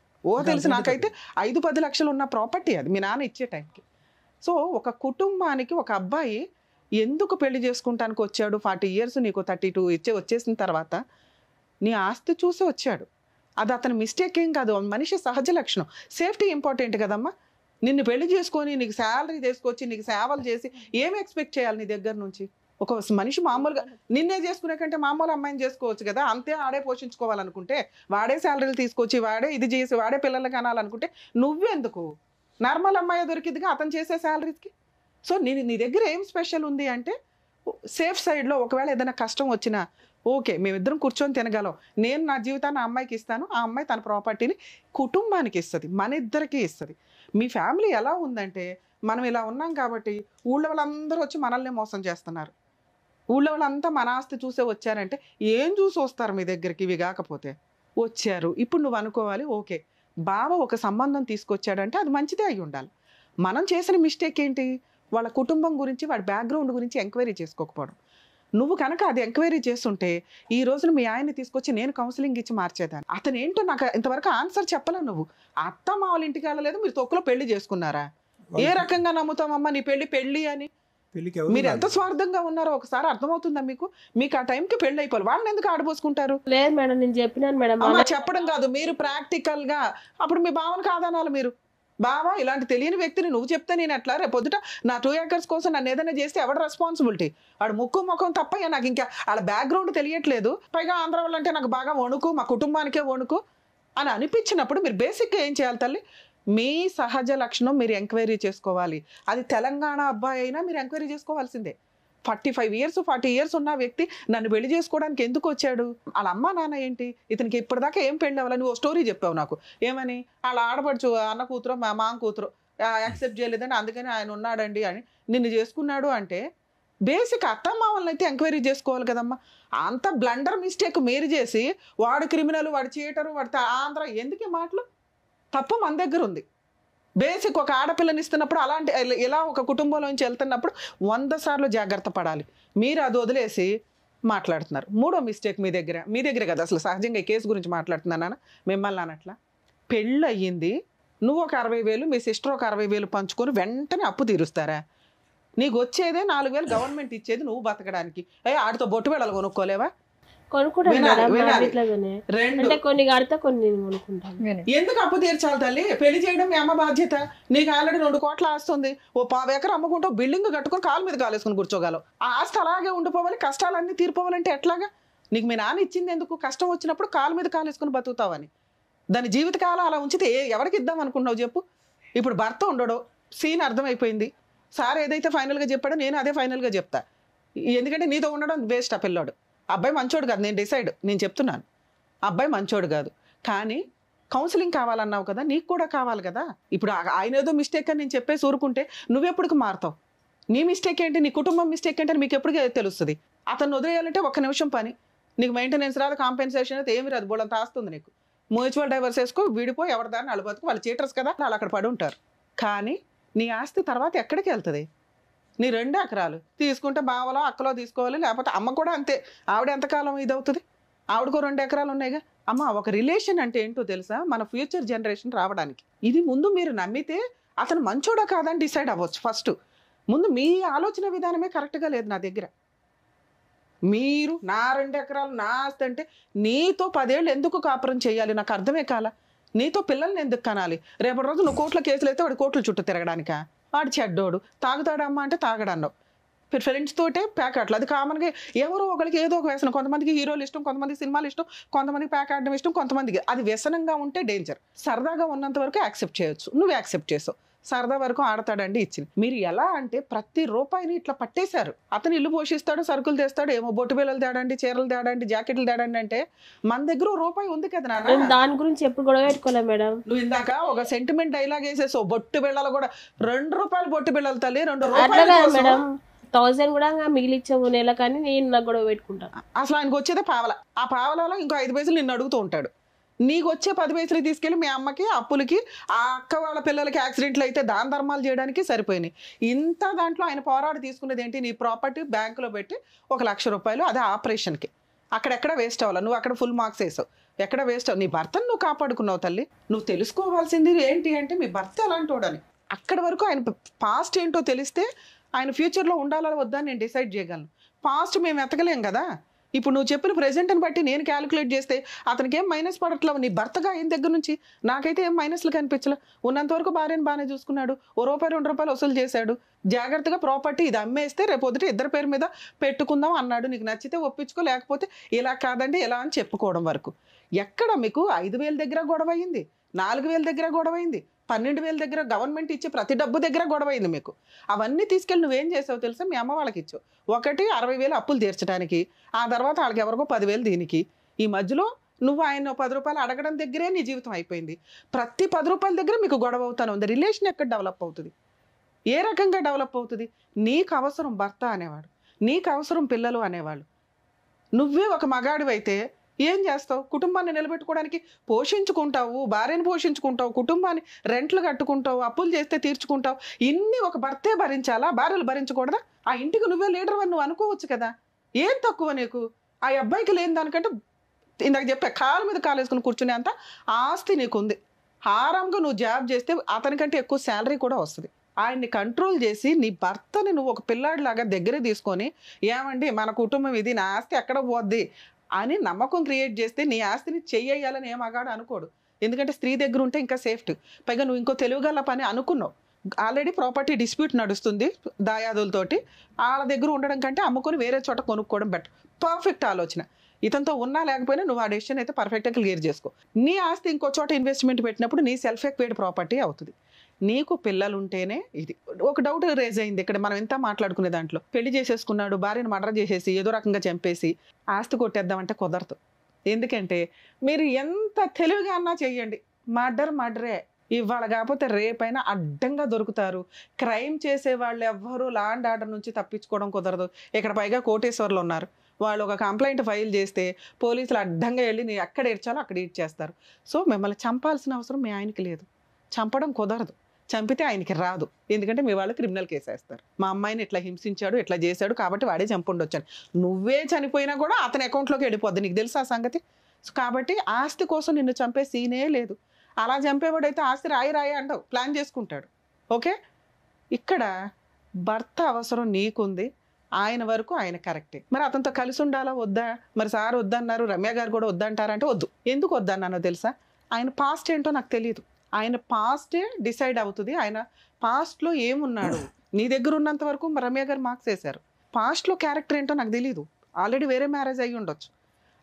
తెలిసి నాకైతే 5-10 లక్షలు ఉన్న ప్రాపర్టీ అది మీ నాన్న ఇచ్చే టైంకి. సో ఒక కుటుంబానికి ఒక అబ్బాయి ఎందుకు పెళ్లి చేసుకుంటానికి వచ్చాడు? 40 years నీకు 32 వచ్చేసిన తర్వాత నీ ఆస్తి చూసి వచ్చాడు. అది అతని మిస్టేక్ ఏం కాదు, మనిషి సహజ లక్షణం. సేఫ్టీ ఇంపార్టెంట్ కదమ్మా. నిన్ను పెళ్లి చేసుకొని నీకు శాలరీ తీసుకొచ్చి నీకు సేవలు చేసి ఏమి ఎక్స్పెక్ట్ చేయాలి నీ దగ్గర నుంచి? ఒక మనిషి మామూలుగా నిన్నే చేసుకునే కంటే మామూలు అమ్మాయిని చేసుకోవచ్చు కదా. అంతే ఆడే పోషించుకోవాలనుకుంటే, వాడే శాలరీలు తీసుకొచ్చి వాడే ఇది చేసి వాడే పిల్లలకి అనాలనుకుంటే నువ్వెందుకు? నార్మల్ అమ్మాయి దొరికిందిగా అతను చేసే శాలరీస్కి. సో నీ దగ్గర ఏం స్పెషల్ ఉంది అంటే సేఫ్ సైడ్లో ఒకవేళ ఏదైనా కష్టం వచ్చినా ఓకే మేమిద్దరం కూర్చొని తినగలం, నేను నా జీవితాన్ని ఆ అమ్మాయికి ఇస్తాను, ఆ అమ్మాయి తన ప్రాపర్టీని కుటుంబానికి ఇస్తుంది, మన ఇద్దరికి ఇస్తుంది. మీ ఫ్యామిలీ ఎలా ఉందంటే మనం ఇలా ఉన్నాం కాబట్టి ఊళ్ళో వాళ్ళందరూ వచ్చి మనల్ని మోసం చేస్తున్నారు. ఊళ్ళో వాళ్ళంతా మన ఆస్తి చూసే వచ్చారంటే ఏం చూసి వస్తారు మీ దగ్గరికి? ఇవి కాకపోతే వచ్చారు. ఇప్పుడు నువ్వు అనుకోవాలి ఓకే బావ ఒక సంబంధం తీసుకొచ్చాడంటే అది మంచిదే అయి ఉండాలి. మనం చేసిన మిస్టేక్ ఏంటి? వాళ్ళ కుటుంబం గురించి వాడి బ్యాక్గ్రౌండ్ గురించి ఎంక్వైరీ చేసుకోకపోవడం. నువ్వు కనుక అది ఎంక్వైరీ చేస్తుంటే ఈ రోజున మీ ఆయన్ని తీసుకొచ్చి నేను కౌన్సిలింగ్ ఇచ్చి మార్చేదాన్ని. అతను ఏంటో నాకు ఇంతవరకు ఆన్సర్ చెప్పలే. నువ్వు అత్త మా వాళ్ళ ఇంటికి వెళ్ళలేదు, మీరు తొక్కులో పెళ్లి చేసుకున్నారా? ఏ రకంగా నమ్ముతామమ్మా నీ పెళ్లి అని? మీరు ఎంత స్వార్థంగా ఉన్నారో ఒకసారి అర్థమవుతుందా మీకు? మీకు ఆ టైంకి పెళ్లి అయిపోవాలి, వాళ్ళని ఎందుకు ఆడబోసుకుంటారు? లేదు మేడం, నేను చెప్పినాను మేడం. చెప్పడం కాదు, మీరు ప్రాక్టికల్ గా అప్పుడు మీ భావన కాదనాలి. మీరు బావా ఇలాంటి తెలియని వ్యక్తిని నువ్వు చెప్తే నేను ఎట్లా? రేపు పొద్దుట నా 2 acres కోసం నన్ను ఏదైనా చేస్తే ఎవడ రెస్పాన్సిబిలిటీ? వాడు ముఖం తప్ప నాకు ఇంకా వాళ్ళ బ్యాక్గ్రౌండ్ తెలియట్లేదు. పైగా ఆంధ్ర వాళ్ళంటే నాకు బాగా వణుకు, మా కుటుంబానికే వణుకు అని అనిపించినప్పుడు మీరు బేసిక్గా ఏం చేయాలి తల్లి? మీ సహజ లక్షణం మీరు ఎంక్వైరీ చేసుకోవాలి. అది తెలంగాణ అబ్బాయి అయినా మీరు ఎంక్వైరీ చేసుకోవాల్సిందే. 45 years 40 years ఉన్న వ్యక్తి నన్ను పెళ్లి చేసుకోవడానికి ఎందుకు వచ్చాడు? వాళ్ళ అమ్మ నాన్న ఏంటి? ఇతనికి ఇప్పటిదాకా ఏం పెళ్ళి అవ్వాలి? నువ్వు స్టోరీ చెప్పావు నాకు. ఏమని? వాళ్ళ ఆడపడుచు అన్న కూతురు మా కూతురు యాక్సెప్ట్ చేయలేదండి అందుకని ఆయన ఉన్నాడండి అని నిన్ను చేసుకున్నాడు అంటే బేసిక్ అత్తమ్మావల్ని అయితే ఎంక్వైరీ చేసుకోవాలి కదమ్మా. అంత బ్లండర్ మిస్టేక్ మీరు చేసి వాడు క్రిమినల్, వాడు చీటరు, వాడు ఆంధ్ర, ఎందుకే మాటలు? తప్పు మన దగ్గర ఉంది. బేసిక్ ఒక ఆడపిల్లని ఇస్తున్నప్పుడు అలాంటి ఇలా ఒక కుటుంబంలోంచి వెళ్తున్నప్పుడు 100 సార్లు జాగ్రత్త పడాలి. మీరు అది వదిలేసి మాట్లాడుతున్నారు. 3వ మిస్టేక్ మీ దగ్గర కదా. అసలు సహజంగా ఈ కేసు గురించి మాట్లాడుతున్నానా మిమ్మల్ని అనట్లా. పెళ్ళి అయ్యింది, నువ్వు ఒక 60,000 మీ సిస్టర్ ఒక 60,000 పంచుకొని వెంటనే అప్పు తీరుస్తారా? నీకు వచ్చేదే 4,000 గవర్నమెంట్ ఇచ్చేది నువ్వు బతకడానికి. ఆడితో బొట్టు వేళలు కొనుక్కోలేవా? ఎందుకు అప్పు తీర్చాలి తల్లి? పెళ్లి చేయడం మీ అమ్మ బాధ్యత. నీకు ఆల్రెడీ 2 కోట్ల ఆస్తుంది. ఓ 10 ఎకరం అమ్ముకుంటూ బిల్డింగ్ కట్టుకొని కాలు మీద కాలేసుకుని కూర్చోగలవు. ఆ ఆస్తి అలాగే ఉండిపోవాలి, కష్టాలన్నీ తీరిపోవాలంటే ఎట్లాగా? నీకు మీ నాన్న ఇచ్చింది ఎందుకు? కష్టం వచ్చినప్పుడు కాలు మీద కాలేసుకుని బతుకుతావని. దాని జీవితకాలం అలా ఉంచితే ఎవరికి ఇద్దాం అనుకుంటున్నావు చెప్పు? ఇప్పుడు భర్త ఉండడు, సీన్ అర్థమైపోయింది. సార్ ఏదైతే ఫైనల్గా చెప్పాడో నేను అదే ఫైనల్గా చెప్తా. ఎందుకంటే నీతో ఉండడం వేస్ట్. ఆ పిల్లోడు అబ్బాయి మంచోడు కాదు, నేను చెప్తున్నాను. అబ్బాయి మంచోడు కాదు, కానీ కౌన్సిలింగ్ కావాలన్నావు కదా, నీకు కూడా కావాలి కదా. ఇప్పుడు ఆయన ఏదో మిస్టేక్ అని నేను చెప్పేసి ఊరుకుంటే నువ్వెప్పటికి మారుతావు? నీ మిస్టేక్ ఏంటి, నీ కుటుంబం మిస్టేక్ ఏంటి అని మీకు ఎప్పటికీ తెలుస్తుంది. అతను వదిలేయాలంటే 1 నిమిషం పని. నీకు మెయింటెనెన్స్ రాదు, కాంపెన్సేషన్ అయితే ఏమి రాదు, బోళ్ళంత ఆస్తుంది నీకు. మ్యూచువల్ డైవర్స్ వేసుకో, విడిపోయి ఎవరి దాన్ని అలబతుకు. వాళ్ళు చీటర్స్ కదా, వాళ్ళు అక్కడ పడి ఉంటారు. కానీ నీ ఆస్తి తర్వాత ఎక్కడికి వెళ్తుంది? నీ 2 ఎకరాలు తీసుకుంటే బావలో అక్కలో తీసుకోవాలి, లేకపోతే అమ్మ కూడా అంతే. ఆవిడ ఎంతకాలం ఇది అవుతుంది? ఆవిడకో 2 ఎకరాలు ఉన్నాయిగా. అమ్మ ఒక రిలేషన్ అంటే ఏంటో తెలుసా? మన ఫ్యూచర్ జనరేషన్ రావడానికి. ఇది ముందు మీరు నమ్మితే అతను మంచోడా కాదని డిసైడ్ అవ్వచ్చు. ఫస్ట్ ముందు మీ ఆలోచన విధానమే కరెక్ట్గా లేదు నా దగ్గర. మీరు నా 2 ఎకరాలు నా ఆస్తి అంటే నీతో 10 ఏళ్ళు ఎందుకు కాపురం చేయాలి? నాకు అర్థమే కాల. నీతో పిల్లల్ని ఎందుకు కనాలి? రేపటి రోజు నువ్వు కోట్ల కేసులు అయితే వాడు కోట్ల చుట్టూ తిరగడానికా? వాడు చెడ్డోడు, తాగుతాడమ్మా అంటే తాగడన్నావు. ఫ్రెండ్స్ తోటే ప్యాకెట్లు. అది కామన్గా ఎవరో ఒకరికి ఏదో ఒక వ్యసనం. కొంతమందికి హీరోలు ఇష్టం, కొంతమందికి సినిమాలు ఇష్టం, కొంతమందికి ప్యాక్ ఆడడం ఇష్టం, కొంతమందికి అది వ్యసనంగా ఉంటే డేంజర్. సరదాగా ఉన్నంత వరకు యాక్సెప్ట్ చేయొచ్చు, నువ్వు యాక్సెప్ట్ చేసావు. సరదా వరకు ఆడతాడండి ఇచ్చింది. మీరు ఎలా అంటే ప్రతి రూపాయిని ఇట్లా పట్టేశారు. అతను ఇల్లు పోషిస్తాడు, సరుకులు తెస్తాడు, ఏమో బొట్టు బిళ్ళలు తేడండి, చీరలు తేడండి, జాకెట్లు తేడండి అంటే మన దగ్గర రూపాయి ఉంది కదా నాన్న. నేను దాని గురించి ఎప్పుడు గొడవ పెట్టుకోలే మేడం. నువ్వు ఇందాక ఒక సెంటిమెంట్ డైలాగ్ వేసేసావు, బొట్టు బిళ్ళలు కూడా 2 రూపాయలు బొట్టు బిళ్ళలు తల్లి, 2 అట్లా కాదు రూపాయలు మేడం, 1000 కూడా మిగిలిచ్చావు నెల, కానీ నేను నాకు గొడవ పెట్టుకుంటాను. అసలు ఆయనకు వచ్చేదే పావల, ఆ పావలలో ఇంకో 5 పైసలు నిన్ను అడుగుతూ ఉంటాడు. నీకు వచ్చే 10 పైసలు తీసుకెళ్ళి మీ అమ్మకి, అప్పులకి, ఆ అక్క వాళ్ళ పిల్లలకి యాక్సిడెంట్లు అయితే దాన ధర్మాలు చేయడానికి సరిపోయినాయి. ఇంత దాంట్లో ఆయన పోరాడు తీసుకునేది ఏంటి, నీ ప్రాపర్టీ బ్యాంకులో పెట్టి 1 లక్ష రూపాయలు, అదే ఆపరేషన్కి. అక్కడెక్కడ వేస్ట్ అవ్వాలి, నువ్వు అక్కడ ఫుల్ మార్క్స్ వేసావు, ఎక్కడ వేస్ట్ అవ్వ. నీ భర్తను నువ్వు కాపాడుకున్నావు తల్లి. నువ్వు తెలుసుకోవాల్సింది ఏంటి అంటే మీ భర్త ఎలాంటి వాడని. అక్కడి వరకు ఆయన పాస్ట్ ఏంటో తెలిస్తే ఆయన ఫ్యూచర్లో ఉండాలా వద్దా నేను డిసైడ్ చేయగలను. పాస్ట్ మేము ఎతకలేం కదా. ఇప్పుడు నువ్వు చెప్పిన ప్రెజెంట్ని బట్టి నేను క్యాలిక్యులేట్ చేస్తే అతనికి ఏం మైనస్ పడట్లేవు. నీ భర్తగా ఆయన దగ్గర నుంచి నాకైతే ఏం మైనస్లు కనిపించలే. ఉన్నంతవరకు భార్యను బాగానే చూసుకున్నాడు, ₹1 ₹2 వసూలు చేశాడు, జాగ్రత్తగా ప్రాపర్టీ ఇది అమ్మేస్తే రేపొద్దుట ఇద్దరి పేరు మీద పెట్టుకుందాం అన్నాడు. నీకు నచ్చితే ఒప్పించుకో, లేకపోతే ఇలా కాదండి ఇలా అని చెప్పుకోవడం వరకు. ఎక్కడ మీకు 5,000 దగ్గర గొడవ అయింది, 4,000 దగ్గర గొడవ అయింది, 12,000 దగ్గర గవర్నమెంట్ ఇచ్చే ప్రతి డబ్బు దగ్గర గొడవ అయింది మీకు. అవన్నీ తీసుకెళ్ళి నువ్వేం చేసావు తెలుసా, మీ అమ్మ వాళ్ళకి ఇచ్చావు. ఒకటి 60,000 అప్పులు తీర్చడానికి, ఆ తర్వాత వాళ్ళకి ఎవరికో 10,000 దీనికి. ఈ మధ్యలో నువ్వు ఆయన 10 రూపాయలు అడగడం దగ్గరే నీ జీవితం అయిపోయింది. ప్రతి 10 రూపాయల దగ్గర మీకు గొడవ అవుతానే ఉంది. రిలేషన్ ఎక్కడ డెవలప్ అవుతుంది, ఏ రకంగా డెవలప్ అవుతుంది? నీకు అవసరం భర్త అనేవాడు, నీకు అవసరం పిల్లలు అనేవాళ్ళు. నువ్వే ఒక మగాడివైతే ఏం చేస్తావు? కుటుంబాన్ని నిలబెట్టుకోవడానికి పోషించుకుంటావు, భార్యను పోషించుకుంటావు, కుటుంబాన్ని రెంట్లు కట్టుకుంటావు, అప్పులు చేస్తే తీర్చుకుంటావు. ఇన్ని ఒక భర్తే భరించాలా, భార్యలు భరించకూడదా? ఆ ఇంటికి నువ్వే లీడర్ అని నువ్వు అనుకోవచ్చు కదా. ఏం తక్కువ నీకు? ఆ అబ్బాయికి లేని దానికంటే ఇందాక చెప్పా, కాలు మీద కాలు వేసుకుని కూర్చునే అంత ఆస్తి నీకుంది. హారంగా నువ్వు జాబ్ చేస్తే అతనికంటే ఎక్కువ శాలరీ కూడా వస్తుంది. ఆయన్ని కంట్రోల్ చేసి నీ భర్తని నువ్వు ఒక పిల్లాడిలాగా దగ్గర తీసుకొని, ఏమండి మన కుటుంబం ఇది, నా ఆస్తి ఎక్కడ పోద్ది అని నమ్మకం క్రియేట్ చేస్తే నీ ఆస్తిని చెయ్యాలని ఏ మగాడు అనుకోడు. ఎందుకంటే స్త్రీ దగ్గర ఉంటే ఇంకా సేఫ్టీ. పైగా నువ్వు ఇంకో తెలివిగల పని అనుకున్నావు. ఆల్రెడీ ప్రాపర్టీ డిస్ప్యూట్ నడుస్తుంది దాయాదులతోటి. వాళ్ళ దగ్గర ఉండడం కంటే అమ్ముకొని వేరే చోట కొనుక్కోవడం బెటర్. పర్ఫెక్ట్ ఆలోచన. ఇతనితో ఉన్నా లేకపోయినా నువ్వు ఆ డెసిషన్ అయితే పర్ఫెక్ట్గా క్లియర్ చేసుకో. నీ ఆస్తి ఇంకో చోట ఇన్వెస్ట్మెంట్ పెట్టినప్పుడు నీ సెల్ఫ్ ఎక్వైర్డ్ ప్రాపర్టీ అవుతుంది. నీకు పిల్లలు ఉంటేనే ఇది. ఒక డౌట్ రేజ్ అయింది ఇక్కడ మనం ఎంత మాట్లాడుకునే దాంట్లో. పెళ్లి చేసేసుకున్నాడు, భార్యను మర్డర్ చేసేసి ఏదో రకంగా చంపేసి ఆస్తి కొట్టేద్దామంటే కుదరదు. ఎందుకంటే మీరు ఎంత తెలివిగా అన్నా చెయ్యండి, మర్డరే. ఇవాళ కాకపోతే రేపైనా అడ్డంగా దొరుకుతారు. క్రైమ్ చేసే వాళ్ళు ఎవ్వరూ లా అండ్ ఆర్డర్ నుంచి తప్పించుకోవడం కుదరదు. ఇక్కడ పైగా కోటేశ్వర్లు ఉన్నారు, వాళ్ళు ఒక కంప్లైంట్ ఫైల్ చేస్తే పోలీసులు అడ్డంగా వెళ్ళి నీ ఎక్కడ ఏడ్చాలో అక్కడ ఈడ్చేస్తారు. సో మిమ్మల్ని చంపాల్సిన అవసరం మీ ఆయనకి లేదు, చంపడం కుదరదు. చంపితే ఆయనకి రాదు, ఎందుకంటే మీ వాళ్ళు క్రిమినల్ కేసు వేస్తారు. మా అమ్మాయిని ఇట్లా హింసించాడు, ఇట్లా చేశాడు కాబట్టి వాడే చంపుండొచ్చాను. నువ్వే చనిపోయినా కూడా అతని అకౌంట్లోకి వెళ్ళిపోద్ది, నీకు తెలుసా ఆ సంగతి. కాబట్టి ఆస్తి కోసం నిన్ను చంపే సీనే లేదు. అలా చంపేవాడైతే ఆస్తి రాయి అంటావు, ప్లాన్ చేసుకుంటాడు. ఓకే, ఇక్కడ భర్త అవసరం నీకుంది, ఆయన వరకు ఆయన కరెక్టే. మరి అతనితో కలిసి ఉండాలా వద్దా? మరి సార్ వద్దన్నారు, రమ్య గారు కూడా వద్దంటారంటే వద్దు. ఎందుకు వద్దన్నానో తెలుసా? ఆయన పాస్ట్ ఏంటో నాకు తెలియదు. ఆయన పాస్టే డిసైడ్ అవుతుంది. ఆయన పాస్ట్లో ఏమున్నాడు, నీ దగ్గర ఉన్నంత వరకు రమ్య గారు మార్క్స్ వేశారు. పాస్ట్లో క్యారెక్టర్ ఏంటో నాకు తెలియదు. ఆల్రెడీ వేరే మ్యారేజ్ అయ్యి ఉండొచ్చు.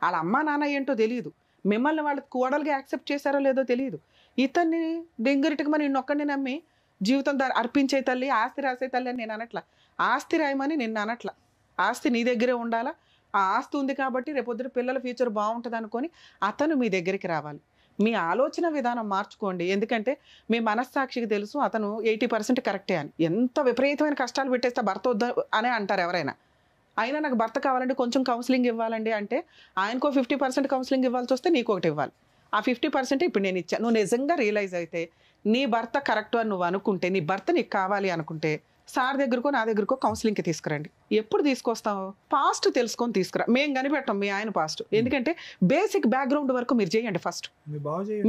వాళ్ళ అమ్మ నాన్న ఏంటో తెలియదు. మిమ్మల్ని వాళ్ళు కోడలుగా యాక్సెప్ట్ చేశారో లేదో తెలియదు. ఇతన్ని డింగరిటికి మరి నిన్నొక్కడిని నమ్మి జీవితం అర్పించే తల్లి, ఆస్తి రాసే తల్లి అని నేను అనట్లా. ఆస్తి రాయమని నిన్ను అనట్లా. ఆస్తి నీ దగ్గరే ఉండాలా. ఆ ఆస్తి ఉంది కాబట్టి రేపొద్దున పిల్లల ఫ్యూచర్ బాగుంటుంది అనుకొని అతను మీ దగ్గరికి రావాలి. మీ ఆలోచన విధానం మార్చుకోండి. ఎందుకంటే మీ మనస్సాక్షికి తెలుసు అతను 80% కరెక్టే అని. ఎంత విపరీతమైన కష్టాలు పెట్టేస్తే భర్త వద్ద అనే అంటారు ఎవరైనా. అయినా నాకు భర్త కావాలంటే కొంచెం కౌన్సిలింగ్ ఇవ్వాలండి అంటే ఆయనకో 50% కౌన్సిలింగ్ ఇవ్వాల్సి వస్తే నీకు ఒకటి ఇవ్వాలి. ఆ 50% ఇప్పుడు నేను ఇచ్చాను. నువ్వు నిజంగా రియలైజ్ అయితే నీ భర్త కరెక్ట్ అని నువ్వు అనుకుంటే, నీ భర్త నీకు కావాలి అనుకుంటే సార్ దగ్గరకో నా దగ్గరకో కౌన్సిలింగ్కి తీసుకురండి. ఎప్పుడు తీసుకొస్తావు? పాస్ట్ తెలుసుకొని తీసుకురా. మేము కనిపెట్టాం మీ ఆయన పాస్ట్. ఎందుకంటే బేసిక్ బ్యాక్గ్రౌండ్ వరకు మీరు చేయండి. ఫస్ట్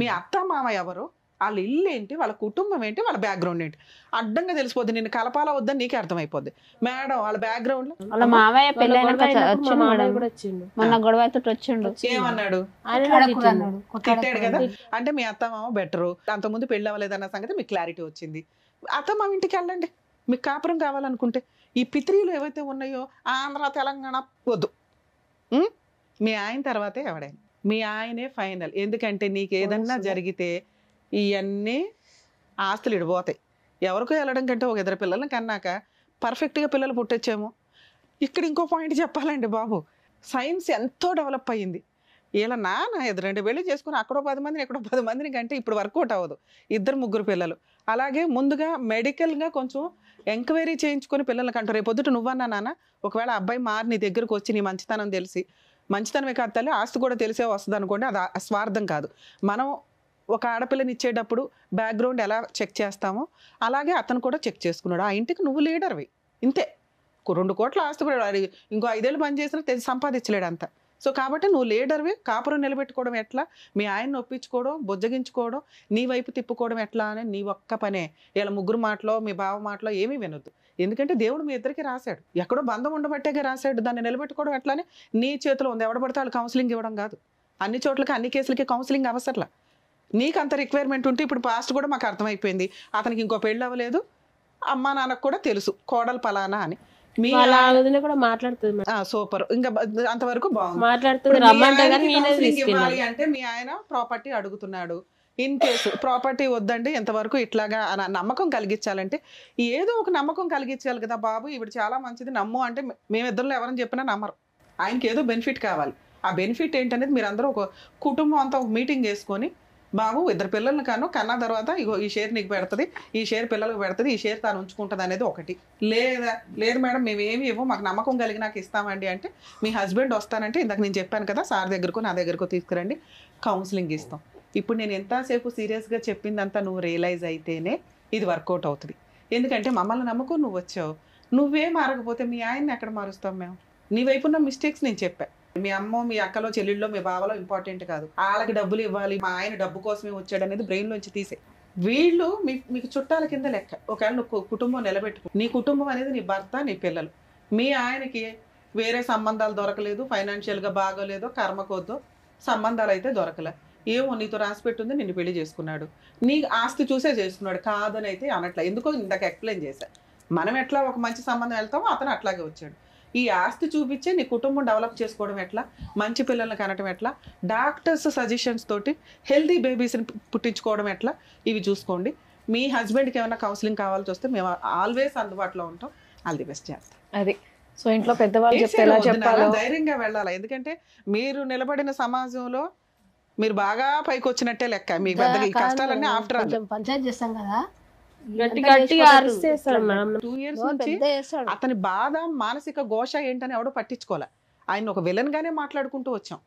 మీ అత్త మామ ఎవరు, వాళ్ళ ఇల్లు ఏంటి, వాళ్ళ కుటుంబం ఏంటి, వాళ్ళ బ్యాక్గ్రౌండ్ ఏంటి అడ్డంగా తెలిసిపోద్ది. నిన్ను కలపాలా వద్దని నీకే అర్థమైపోద్ది. మేడం వాళ్ళ బ్యాక్గ్రౌండ్ వాళ్ళ మావయ్య పెళ్ళైనాక వచ్చిండు, మొన్న గొడవ అయితే వచ్చిండు. ఏమన్నాడు? తిట్టాడు కదా. అంటే మీ అత్త మామ బెటరు, అంతకుముందు పెళ్ళి అవ్వలేదన్న సంగతి మీకు క్లారిటీ వచ్చింది. అత్త మామ ఇంటికి వెళ్ళండి. మీకు కాపురం కావాలనుకుంటే ఈ పిత్రీలు ఏవైతే ఉన్నాయో ఆంధ్ర తెలంగాణ వద్దు. మీ ఆయన తర్వాతే ఎవడైనా, మీ ఆయనే ఫైనల్. ఎందుకంటే నీకు ఏదన్నా జరిగితే ఇవన్నీ ఆస్తులు ఇడిపోతాయి. ఎవరికో వెళ్ళడం కంటే ఒక 2 పిల్లల్ని కన్నాక పర్ఫెక్ట్గా పిల్లలు పుట్టొచ్చేమో. ఇక్కడ ఇంకో పాయింట్ చెప్పాలండి బాబు, సైన్స్ ఎంతో డెవలప్ అయ్యింది. ఇలా నాన్న 2 పెళ్లి చేసుకుని అక్కడో 10 మందిని ఎక్కడో 10 మందిని కంటే ఇప్పుడు వర్కౌట్ అవ్వదు. 2-3 పిల్లలు. అలాగే ముందుగా మెడికల్గా కొంచెం ఎంక్వైరీ చేయించుకొని పిల్లల్ని కంటారు. రేపు పొద్దుట నువ్వన్నా నాన్న ఒకవేళ అబ్బాయి మారి నీ దగ్గరకు వచ్చి నీ మంచితనం తెలిసి, మంచితనమే కాదు తల్లి ఆస్తి కూడా తెలిసే వస్తుంది అనుకోండి, అది స్వార్థం కాదు. మనం ఒక ఆడపిల్లని ఇచ్చేటప్పుడు బ్యాక్గ్రౌండ్ ఎలా చెక్ చేస్తామో అలాగే అతను కూడా చెక్ చేసుకున్నాడు. ఆ ఇంటికి నువ్వు లీడర్వి, ఇంతే. 2 కోట్ల ఆస్తి కూడా ఇంకో 5 ఏళ్ళు పని చేసినా సంపాదించలేడు అంత. సో కాబట్టి నువ్వు లీడర్వి, కాపురం నిలబెట్టుకోవడం ఎట్లా, మీ ఆయన్ని ఒప్పించుకోవడం, బుజ్జగించుకోవడం, నీ వైపు తిప్పుకోవడం ఎట్లా అని నీ ఒక్క పనే. ఇలా ముగ్గురు మాటలో మీ బావ మాటలో ఏమీ వినొద్దు. ఎందుకంటే దేవుడు మీ ఇద్దరికి రాశాడు, ఎక్కడో బంధం ఉండబట్టేగా రాశాడు. దాన్ని నిలబెట్టుకోవడం ఎట్లానే నీ చేతిలో ఉంది. ఎవడ పడితే వాళ్ళు కౌన్సిలింగ్ ఇవ్వడం కాదు. అన్ని చోట్లకి అన్ని కేసులకి కౌన్సిలింగ్ అవసరంలా. నీకు అంత రిక్వైర్మెంట్ ఉంటే ఇప్పుడు పాస్ట్ కూడా మాకు అర్థమైపోయింది, అతనికి ఇంకో పెళ్ళి అవ్వలేదు, అమ్మా నాన్నకు కూడా తెలుసు కోడలు పలానా అని. మీ కూడా మాట్లాడుతుంది సూపర్, ఇంకా అంతవరకు బాగుంది. మాట్లాడుతుంది అంటే మీ ఆయన ప్రాపర్టీ అడుగుతున్నాడు, ఇన్ కేసు ప్రాపర్టీ వద్దండి ఎంతవరకు ఇట్లాగా నమ్మకం కలిగించాలంటే ఏదో ఒక నమ్మకం కలిగించాలి కదా బాబు. ఇప్పుడు చాలా మంచిది నమ్ము అంటే మేమిద్దరిలో ఎవరని చెప్పినా నమ్మరు. ఆయనకి ఏదో బెనిఫిట్ కావాలి. ఆ బెనిఫిట్ ఏంటనేది మీరు అందరూ ఒక కుటుంబం అంతా ఒక మీటింగ్ చేసుకొని, బాబు 2 పిల్లల్ని కన్నా తర్వాత ఇగో ఈ షేర్ నీకు పెడుతుంది, ఈ షేర్ పిల్లలకు పెడుతుంది, ఈ షేర్ తాను ఉంచుకుంటుంది అనేది ఒకటి. లేదు మేడం మేమేమి ఇవ్వం, మాకు నమ్మకం కలిగి నాకు ఇస్తామండి అంటే మీ హస్బెండ్ వస్తానంటే ఇందాక నేను చెప్పాను కదా సార్ దగ్గరకు నా దగ్గరకు తీసుకురండి, కౌన్సిలింగ్ ఇస్తాం. ఇప్పుడు నేను ఎంతసేపు సీరియస్గా చెప్పిందంతా నువ్వు రియలైజ్ అయితేనే ఇది వర్కౌట్ అవుతుంది. ఎందుకంటే మమ్మల్ని నమ్మకం నువ్వు వచ్చావు, నువ్వే మారకపోతే మీ ఆయన్ని ఎక్కడ మారుస్తాం మేము? నీ వైపు ఉన్న మిస్టేక్స్ నేను చెప్పాను. మీ అమ్మో మీ అక్కలో చెల్లెళ్ళలో మీ బావలో ఇంపార్టెంట్ కాదు, వాళ్ళకి డబ్బులు ఇవ్వాలి, మా ఆయన డబ్బు కోసమే వచ్చాడు అనేది బ్రెయిన్లోంచి తీసే. వీళ్ళు మీకు చుట్టాల కింద లెక్క. ఒకవేళ నువ్వు కుటుంబం నిలబెట్టుకో, నీ కుటుంబం అనేది నీ భర్త నీ పిల్లలు. మీ ఆయనకి వేరే సంబంధాలు దొరకలేదు, ఫైనాన్షియల్గా బాగోలేదో కర్మకోద్దో సంబంధాలు అయితే దొరకలే, ఏమో నీతో రాసి పెట్టుంది, నిన్ను పెళ్లి చేసుకున్నాడు, నీ ఆస్తి చూసే చేసుకున్నాడు, కాదని అయితే అనట్లా. ఎందుకో ఇందాక ఎక్స్ప్లెయిన్ చేశా. మనం ఎట్లా ఒక మంచి సంబంధం వెళ్తామో అతను అట్లాగే వచ్చాడు. ఈ ఆస్తి చూపించే నీ కుటుంబం డెవలప్ చేసుకోవడం ఎట్లా, మంచి పిల్లల్ని కనటం ఎట్లా, డాక్టర్స్ సజెషన్స్ తోటి హెల్తీ బేబీస్ని పుట్టించుకోవడం ఎట్లా, ఇవి చూసుకోండి. మీ హస్బెండ్కి ఏమైనా కౌన్సిలింగ్ కావాల్సి వస్తే మేము ఆల్వేస్ అందుబాటులో ఉంటాం. ఆల్ ది బెస్ట్ చేస్తాం. అది సో ఇంట్లో పెద్దవాళ్ళు చెప్తే ఎలా చెప్పాలో ధైర్యంగా వెళ్ళాలి. ఎందుకంటే మీరు నిలబడిన సమాజంలో మీరు బాగా పైకి వచ్చినట్టే లెక్క. మీ పెద్ద కష్టాలన్నీ ఆఫ్టర్ పంచాయతీ చేస్తాం కదా, 2 years నుంచి అతని బాధ మానసిక ఘోష ఏంటని ఎవడో పట్టించుకోలే. ఆయన ఒక విలన్ గానే మాట్లాడుకుంటూ వచ్చాం.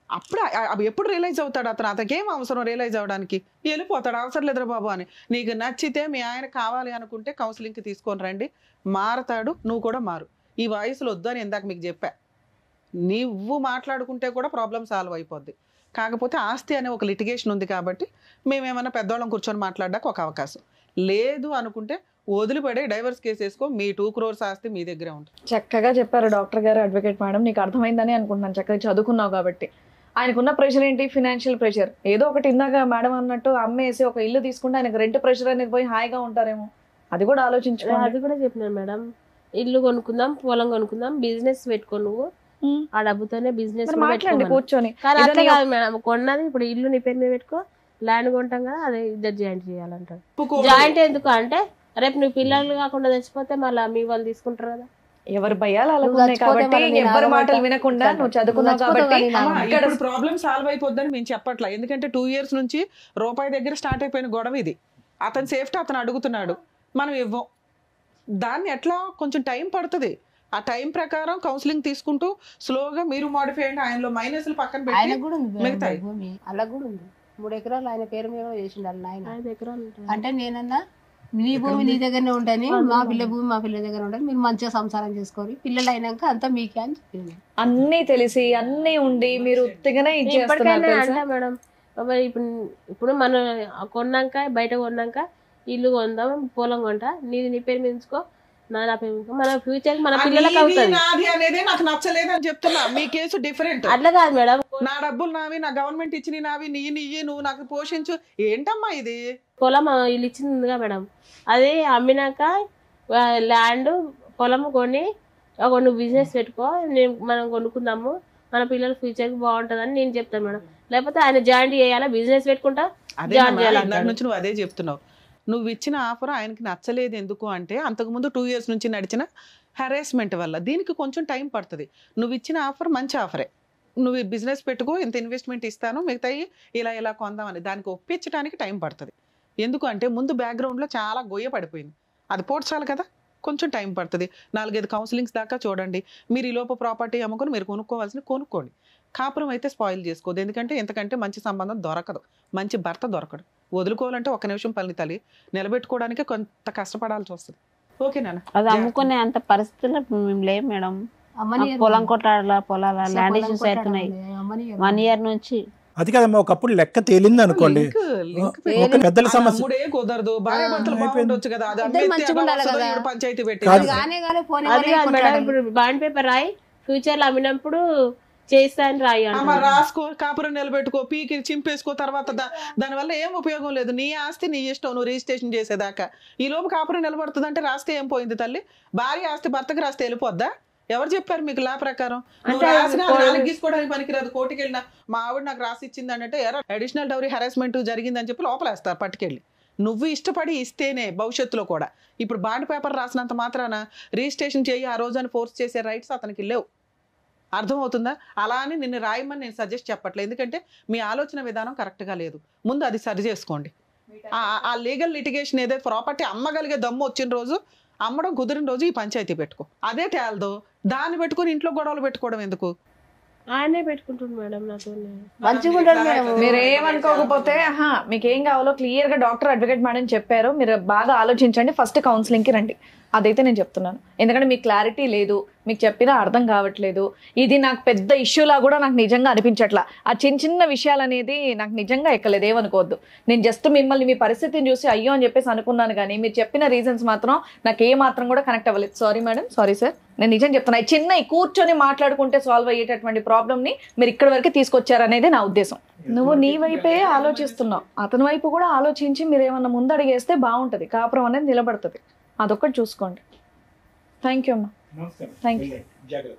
అప్పుడు అవి ఎప్పుడు రియలైజ్ అవుతాడు అతను? అతనికేం అవసరం రియలైజ్ అవడానికి? వెళ్ళిపోతాడు, అవసరం లేదురా బాబు అని. నీకు నచ్చితే మీ ఆయన కావాలి అనుకుంటే కౌన్సిలింగ్కి తీసుకొని రండి, మారతాడు, నువ్వు కూడా మారు. ఈ వయసులో వద్దు అని ఇందాక మీకు చెప్పా. నువ్వు మాట్లాడుకుంటే కూడా ప్రాబ్లం సాల్వ్ అయిపోద్ది. కాకపోతే ఆస్తి అనే ఒక లిటిగేషన్ ఉంది కాబట్టి మేమేమన్నా పెద్దవాళ్ళం కూర్చొని మాట్లాడడానికి ఒక అవకాశం లేదు అనుకుంటే వదిలిపడే డైవర్స్ కేసు వేసుకో, మీ 2 crores ఆస్తి మీ దగ్గరే ఉంటుంది. చక్కగా చెప్పారు డాక్టర్ గారు, అడ్వకేట్ మేడం. నీకు అర్థమైందని అనుకుంటున్నాను, చక్కగా చదువుకున్నావు కాబట్టి. ఆయనకున్న ప్రెషర్ ఏంటి? Financial pressure. ఏదో ఒకటి ఇందాక మేడం అన్నట్టు అమ్మేసి ఒక ఇల్లు తీసుకుంటే ఆయనకు రెంట్ ప్రెషర్ అనేది పోయి హాయిగా ఉంటారేమో, అది కూడా ఆలోచించుకోండి. అది కూడా చెప్పినాను మేడం, ఇల్లు కొనుక్కుందాం, పొలం కొనుక్కుందాం, బిజినెస్ పెట్టుకో, నువ్వు ఆ డబ్బుతోనే బిజినెస్ మాట్లాడండి కూర్చొని. కానీ అట్లా కాదు మేడం, కొన్నది ఇప్పుడు ఇల్లు నీ పేరు మీద పెట్టుకో, ల్యాండ్ కొంటాం కదా అదే ఇద్దరు జాయింట్ చేయాలంటారు. జాయింట్ ఎందుకు అంటే రేపు నువ్వు పిల్లలు కాకుండా తెచ్చిపోతే మళ్ళీ మీ వాళ్ళు తీసుకుంటారు కదా. ఎవరు భయాలు అలాగే కాబట్టి ఎవరి మాటలు వినకుండా నువ్వు చదువుకున్నావు కాబట్టి ఇక్కడ ప్రాబ్లం సాల్వ్ అయిపోద్దని మేము చెప్పట్లా. ఎందుకంటే 2 years నుంచి రూపాయి దగ్గర స్టార్ట్ అయిపోయిన గొడవ ఇది. అతని సేఫ్టీ అతను అడుగుతున్నాడు, మనం ఇవ్వం. దాన్ని ఎట్లా కొంచెం టైం పడుతుంది. ఆ టైం ప్రకారం కౌన్సిలింగ్ తీసుకుంటూ స్లోగా మీరు మాడిఫై అయ్యండి. ఆయనలో మైనస్లు పక్కన పెట్టి మిగతాయి. అలా కూడా ఉంది. 3 ఎకరాలు ఆయన పేరు మీద చేసిండు ఆయన. 5 ఎకరాలు అంటే నేనన్నా నీ భూమి నీ దగ్గరనే ఉంటాను, మా పిల్ల భూమి మా పిల్ల దగ్గర ఉంటుంది, మీరు మంచిగా సంసారం చేసుకోవాలి, పిల్లలు అయినాక అంతా మీకే అని చెప్పింది. అన్ని తెలిసి అన్ని ఉండి మీరు ఉత్తిగానే మేడం. ఇప్పుడు మనం కొన్నాక బయట కొన్నాక ఇల్లు కొందాం, పొలం కొంటా, నీ పేరు మించుకో, నా పేరు మించుకో, మన ఫ్యూచర్ మన పిల్లలకు అవుతుంది అనేది నాకు నచ్చలేదు అని చెప్తున్నా. మీ కేసు డిఫరెంట్. అట్లా కాదు మేడం, నా డబ్బులు నావి, నా గవర్నమెంట్ ఇచ్చిన నావి, నీ నువ్వు నాకు పోషించు. ఏంటమ్మా ఇది? పొలం ఇల్లు ఇచ్చిందిగా మేడం, అది అమ్మినాక ల్యాండ్ పొలం కొని నువ్వు బిజినెస్ పెట్టుకో, మనం కొనుక్కుందాము, మన పిల్లల ఫ్యూచర్ బాగుంటుందని నేను చెప్తాను మేడం. లేకపోతే ఆయన జాయింట్ చేయాలా, బిజినెస్ పెట్టుకుంటా జాయింట్ చేయాలి. దాని నుంచి నువ్వు అదే చెప్తున్నావు. నువ్వు ఇచ్చిన ఆఫర్ ఆయనకి నచ్చలేదు ఎందుకు అంటే అంతకుముందు 2 years నుంచి నడిచిన హెరాస్మెంట్ వల్ల. దీనికి కొంచెం టైం పడుతుంది. నువ్వు ఇచ్చిన ఆఫర్ మంచి ఆఫరే, నువ్వు బిజినెస్ పెట్టుకో, ఇంత ఇన్వెస్ట్మెంట్ ఇస్తాను, మిగతాయి ఇలా కొందామని దానికి ఒప్పించడానికి టైం పడుతుంది. ఎందుకంటే ముందు బ్యాక్గ్రౌండ్లో చాలా గొయ్య పడిపోయింది, అది పోడ్చాలి కదా, కొంచెం టైం పడుతుంది. 4-5 కౌన్సిలింగ్స్ దాకా చూడండి. మీరు ఈ లోపు ప్రాపర్టీ అమ్ముకొని మీరు కొనుక్కోండి. కాపురం అయితే స్పాయిల్ చేసుకోవద్దు, ఎందుకంటే ఎంతకంటే మంచి సంబంధం దొరకదు, మంచి భర్త దొరకడు. వదులుకోవాలంటే 1 నిమిషం పని తల్లి, నిలబెట్టుకోవడానికి కొంత కష్టపడాల్సి వస్తుంది. ఓకేనా? అది అమ్ముకునే అంత పరిస్థితుల్లో మేము లేవు మేడం. పొలం కొట్టాల పొలాల ల్యాండ్ ఇష్యూస్ అవుతున్నాయి 1 year నుంచి. అది కదమ్మా, ఒకప్పుడు లెక్క తేలింది అనుకోండి, ఒక పెద్దల సమస్య కుదరదు, భార్య భర్తలు బాగుండొచ్చు కదా, పంచాయతీ పెట్టి ఇప్పుడు బాండ్ పేపర్ రాయి ఫ్యూచర్ లో అమ్మినప్పుడు చేస్తా అని రాయి రాసుకో, కాపురం నిలబెట్టుకో, పీకి చింపేసుకో. తర్వాత దానివల్ల ఏం ఉపయోగం లేదు. నీ ఆస్తి నీ ఇష్టం, నువ్వు రిజిస్ట్రేషన్ చేసేదాకా. ఈ లోపు కాపురం నిలబడుతుంది అంటే రాస్తే ఏం పోయింది తల్లి? భార్య ఆస్తి భర్తకి రాస్తే వెళ్ళిపోద్దా? ఎవరు చెప్పారు మీకు లా ప్రకారం? నువ్వు రాసిన గీసుకోవడానికి పనికిరాదు. కోర్టుకి వెళ్ళినా మా ఆవిడ నాకు రాసి ఇచ్చింది అంటే అడిషనల్ డౌరీ హెరాస్మెంట్ జరిగిందని చెప్పి లోపలేస్తారు పట్టుకెళ్ళి. నువ్వు ఇష్టపడి ఇస్తేనే భవిష్యత్తులో కూడా. ఇప్పుడు బాండ్ పేపర్ రాసినంత మాత్రాన రిజిస్ట్రేషన్ చేయి ఆ రోజు అని ఫోర్స్ చేసే రైట్స్ అతనికి లేవు. అర్థమవుతుందా? అలా అని నిన్ను రాయమని నేను సజెస్ట్ చెప్పట్లేదు, ఎందుకంటే మీ ఆలోచన విధానం కరెక్ట్గా లేదు. ముందు అది సరి చేసుకోండి. ఆ లీగల్ లిటిగేషన్ ఏదైతే ప్రాపర్టీ అమ్మగలిగే దమ్ము వచ్చిన రోజు, అమ్మడం కుదిరిన రోజు ఈ పంచాయతీ పెట్టుకో. అదే తేలదో దాన్ని పెట్టుకుని ఇంట్లో గొడవలు పెట్టుకోవడం ఎందుకు? ఆయనే పెట్టుకుంటుంది మేడం నాతో. మీరు ఏమనుకోకపోతే మీకు ఏం కావాలో క్లియర్ గా డాక్టర్ అడ్వకేట్ మేడం చెప్పారు. మీరు బాగా ఆలోచించండి, ఫస్ట్ కౌన్సిలింగ్ కి రండి. అదైతే నేను చెప్తున్నాను, ఎందుకంటే మీకు క్లారిటీ లేదు, మీకు చెప్పినా అర్థం కావట్లేదు. ఇది నాకు పెద్ద ఇష్యూలా కూడా నాకు నిజంగా అనిపించట్లా. ఆ చిన్న విషయాలు అనేది నాకు నిజంగా ఎక్కలేదు, ఏమనుకోవద్దు. నేను జస్ట్ మిమ్మల్ని మీ పరిస్థితిని చూసి అయ్యో అని చెప్పేసి అనుకున్నాను, కానీ మీరు చెప్పిన రీజన్స్ మాత్రం నాకు ఏ మాత్రం కూడా కనెక్ట్ అవ్వలేదు. Sorry madam, sorry sir. నేను నిజం చెప్తున్నా, చిన్న కూర్చొని మాట్లాడుకుంటే సాల్వ్ అయ్యేటటువంటి ప్రాబ్లమ్ని మీరు ఇక్కడ వరకు తీసుకొచ్చారనేది నా ఉద్దేశం. నువ్వు నీ వైపే ఆలోచిస్తున్నావు, అతని వైపు కూడా ఆలోచించి మీరు ఏమన్నా ముందు అడిగేస్తే బాగుంటుంది, కాపురం అనేది నిలబడుతుంది. అదొక్కటి చూసుకోండి. థ్యాంక్ యూ అమ్మా. Thank you.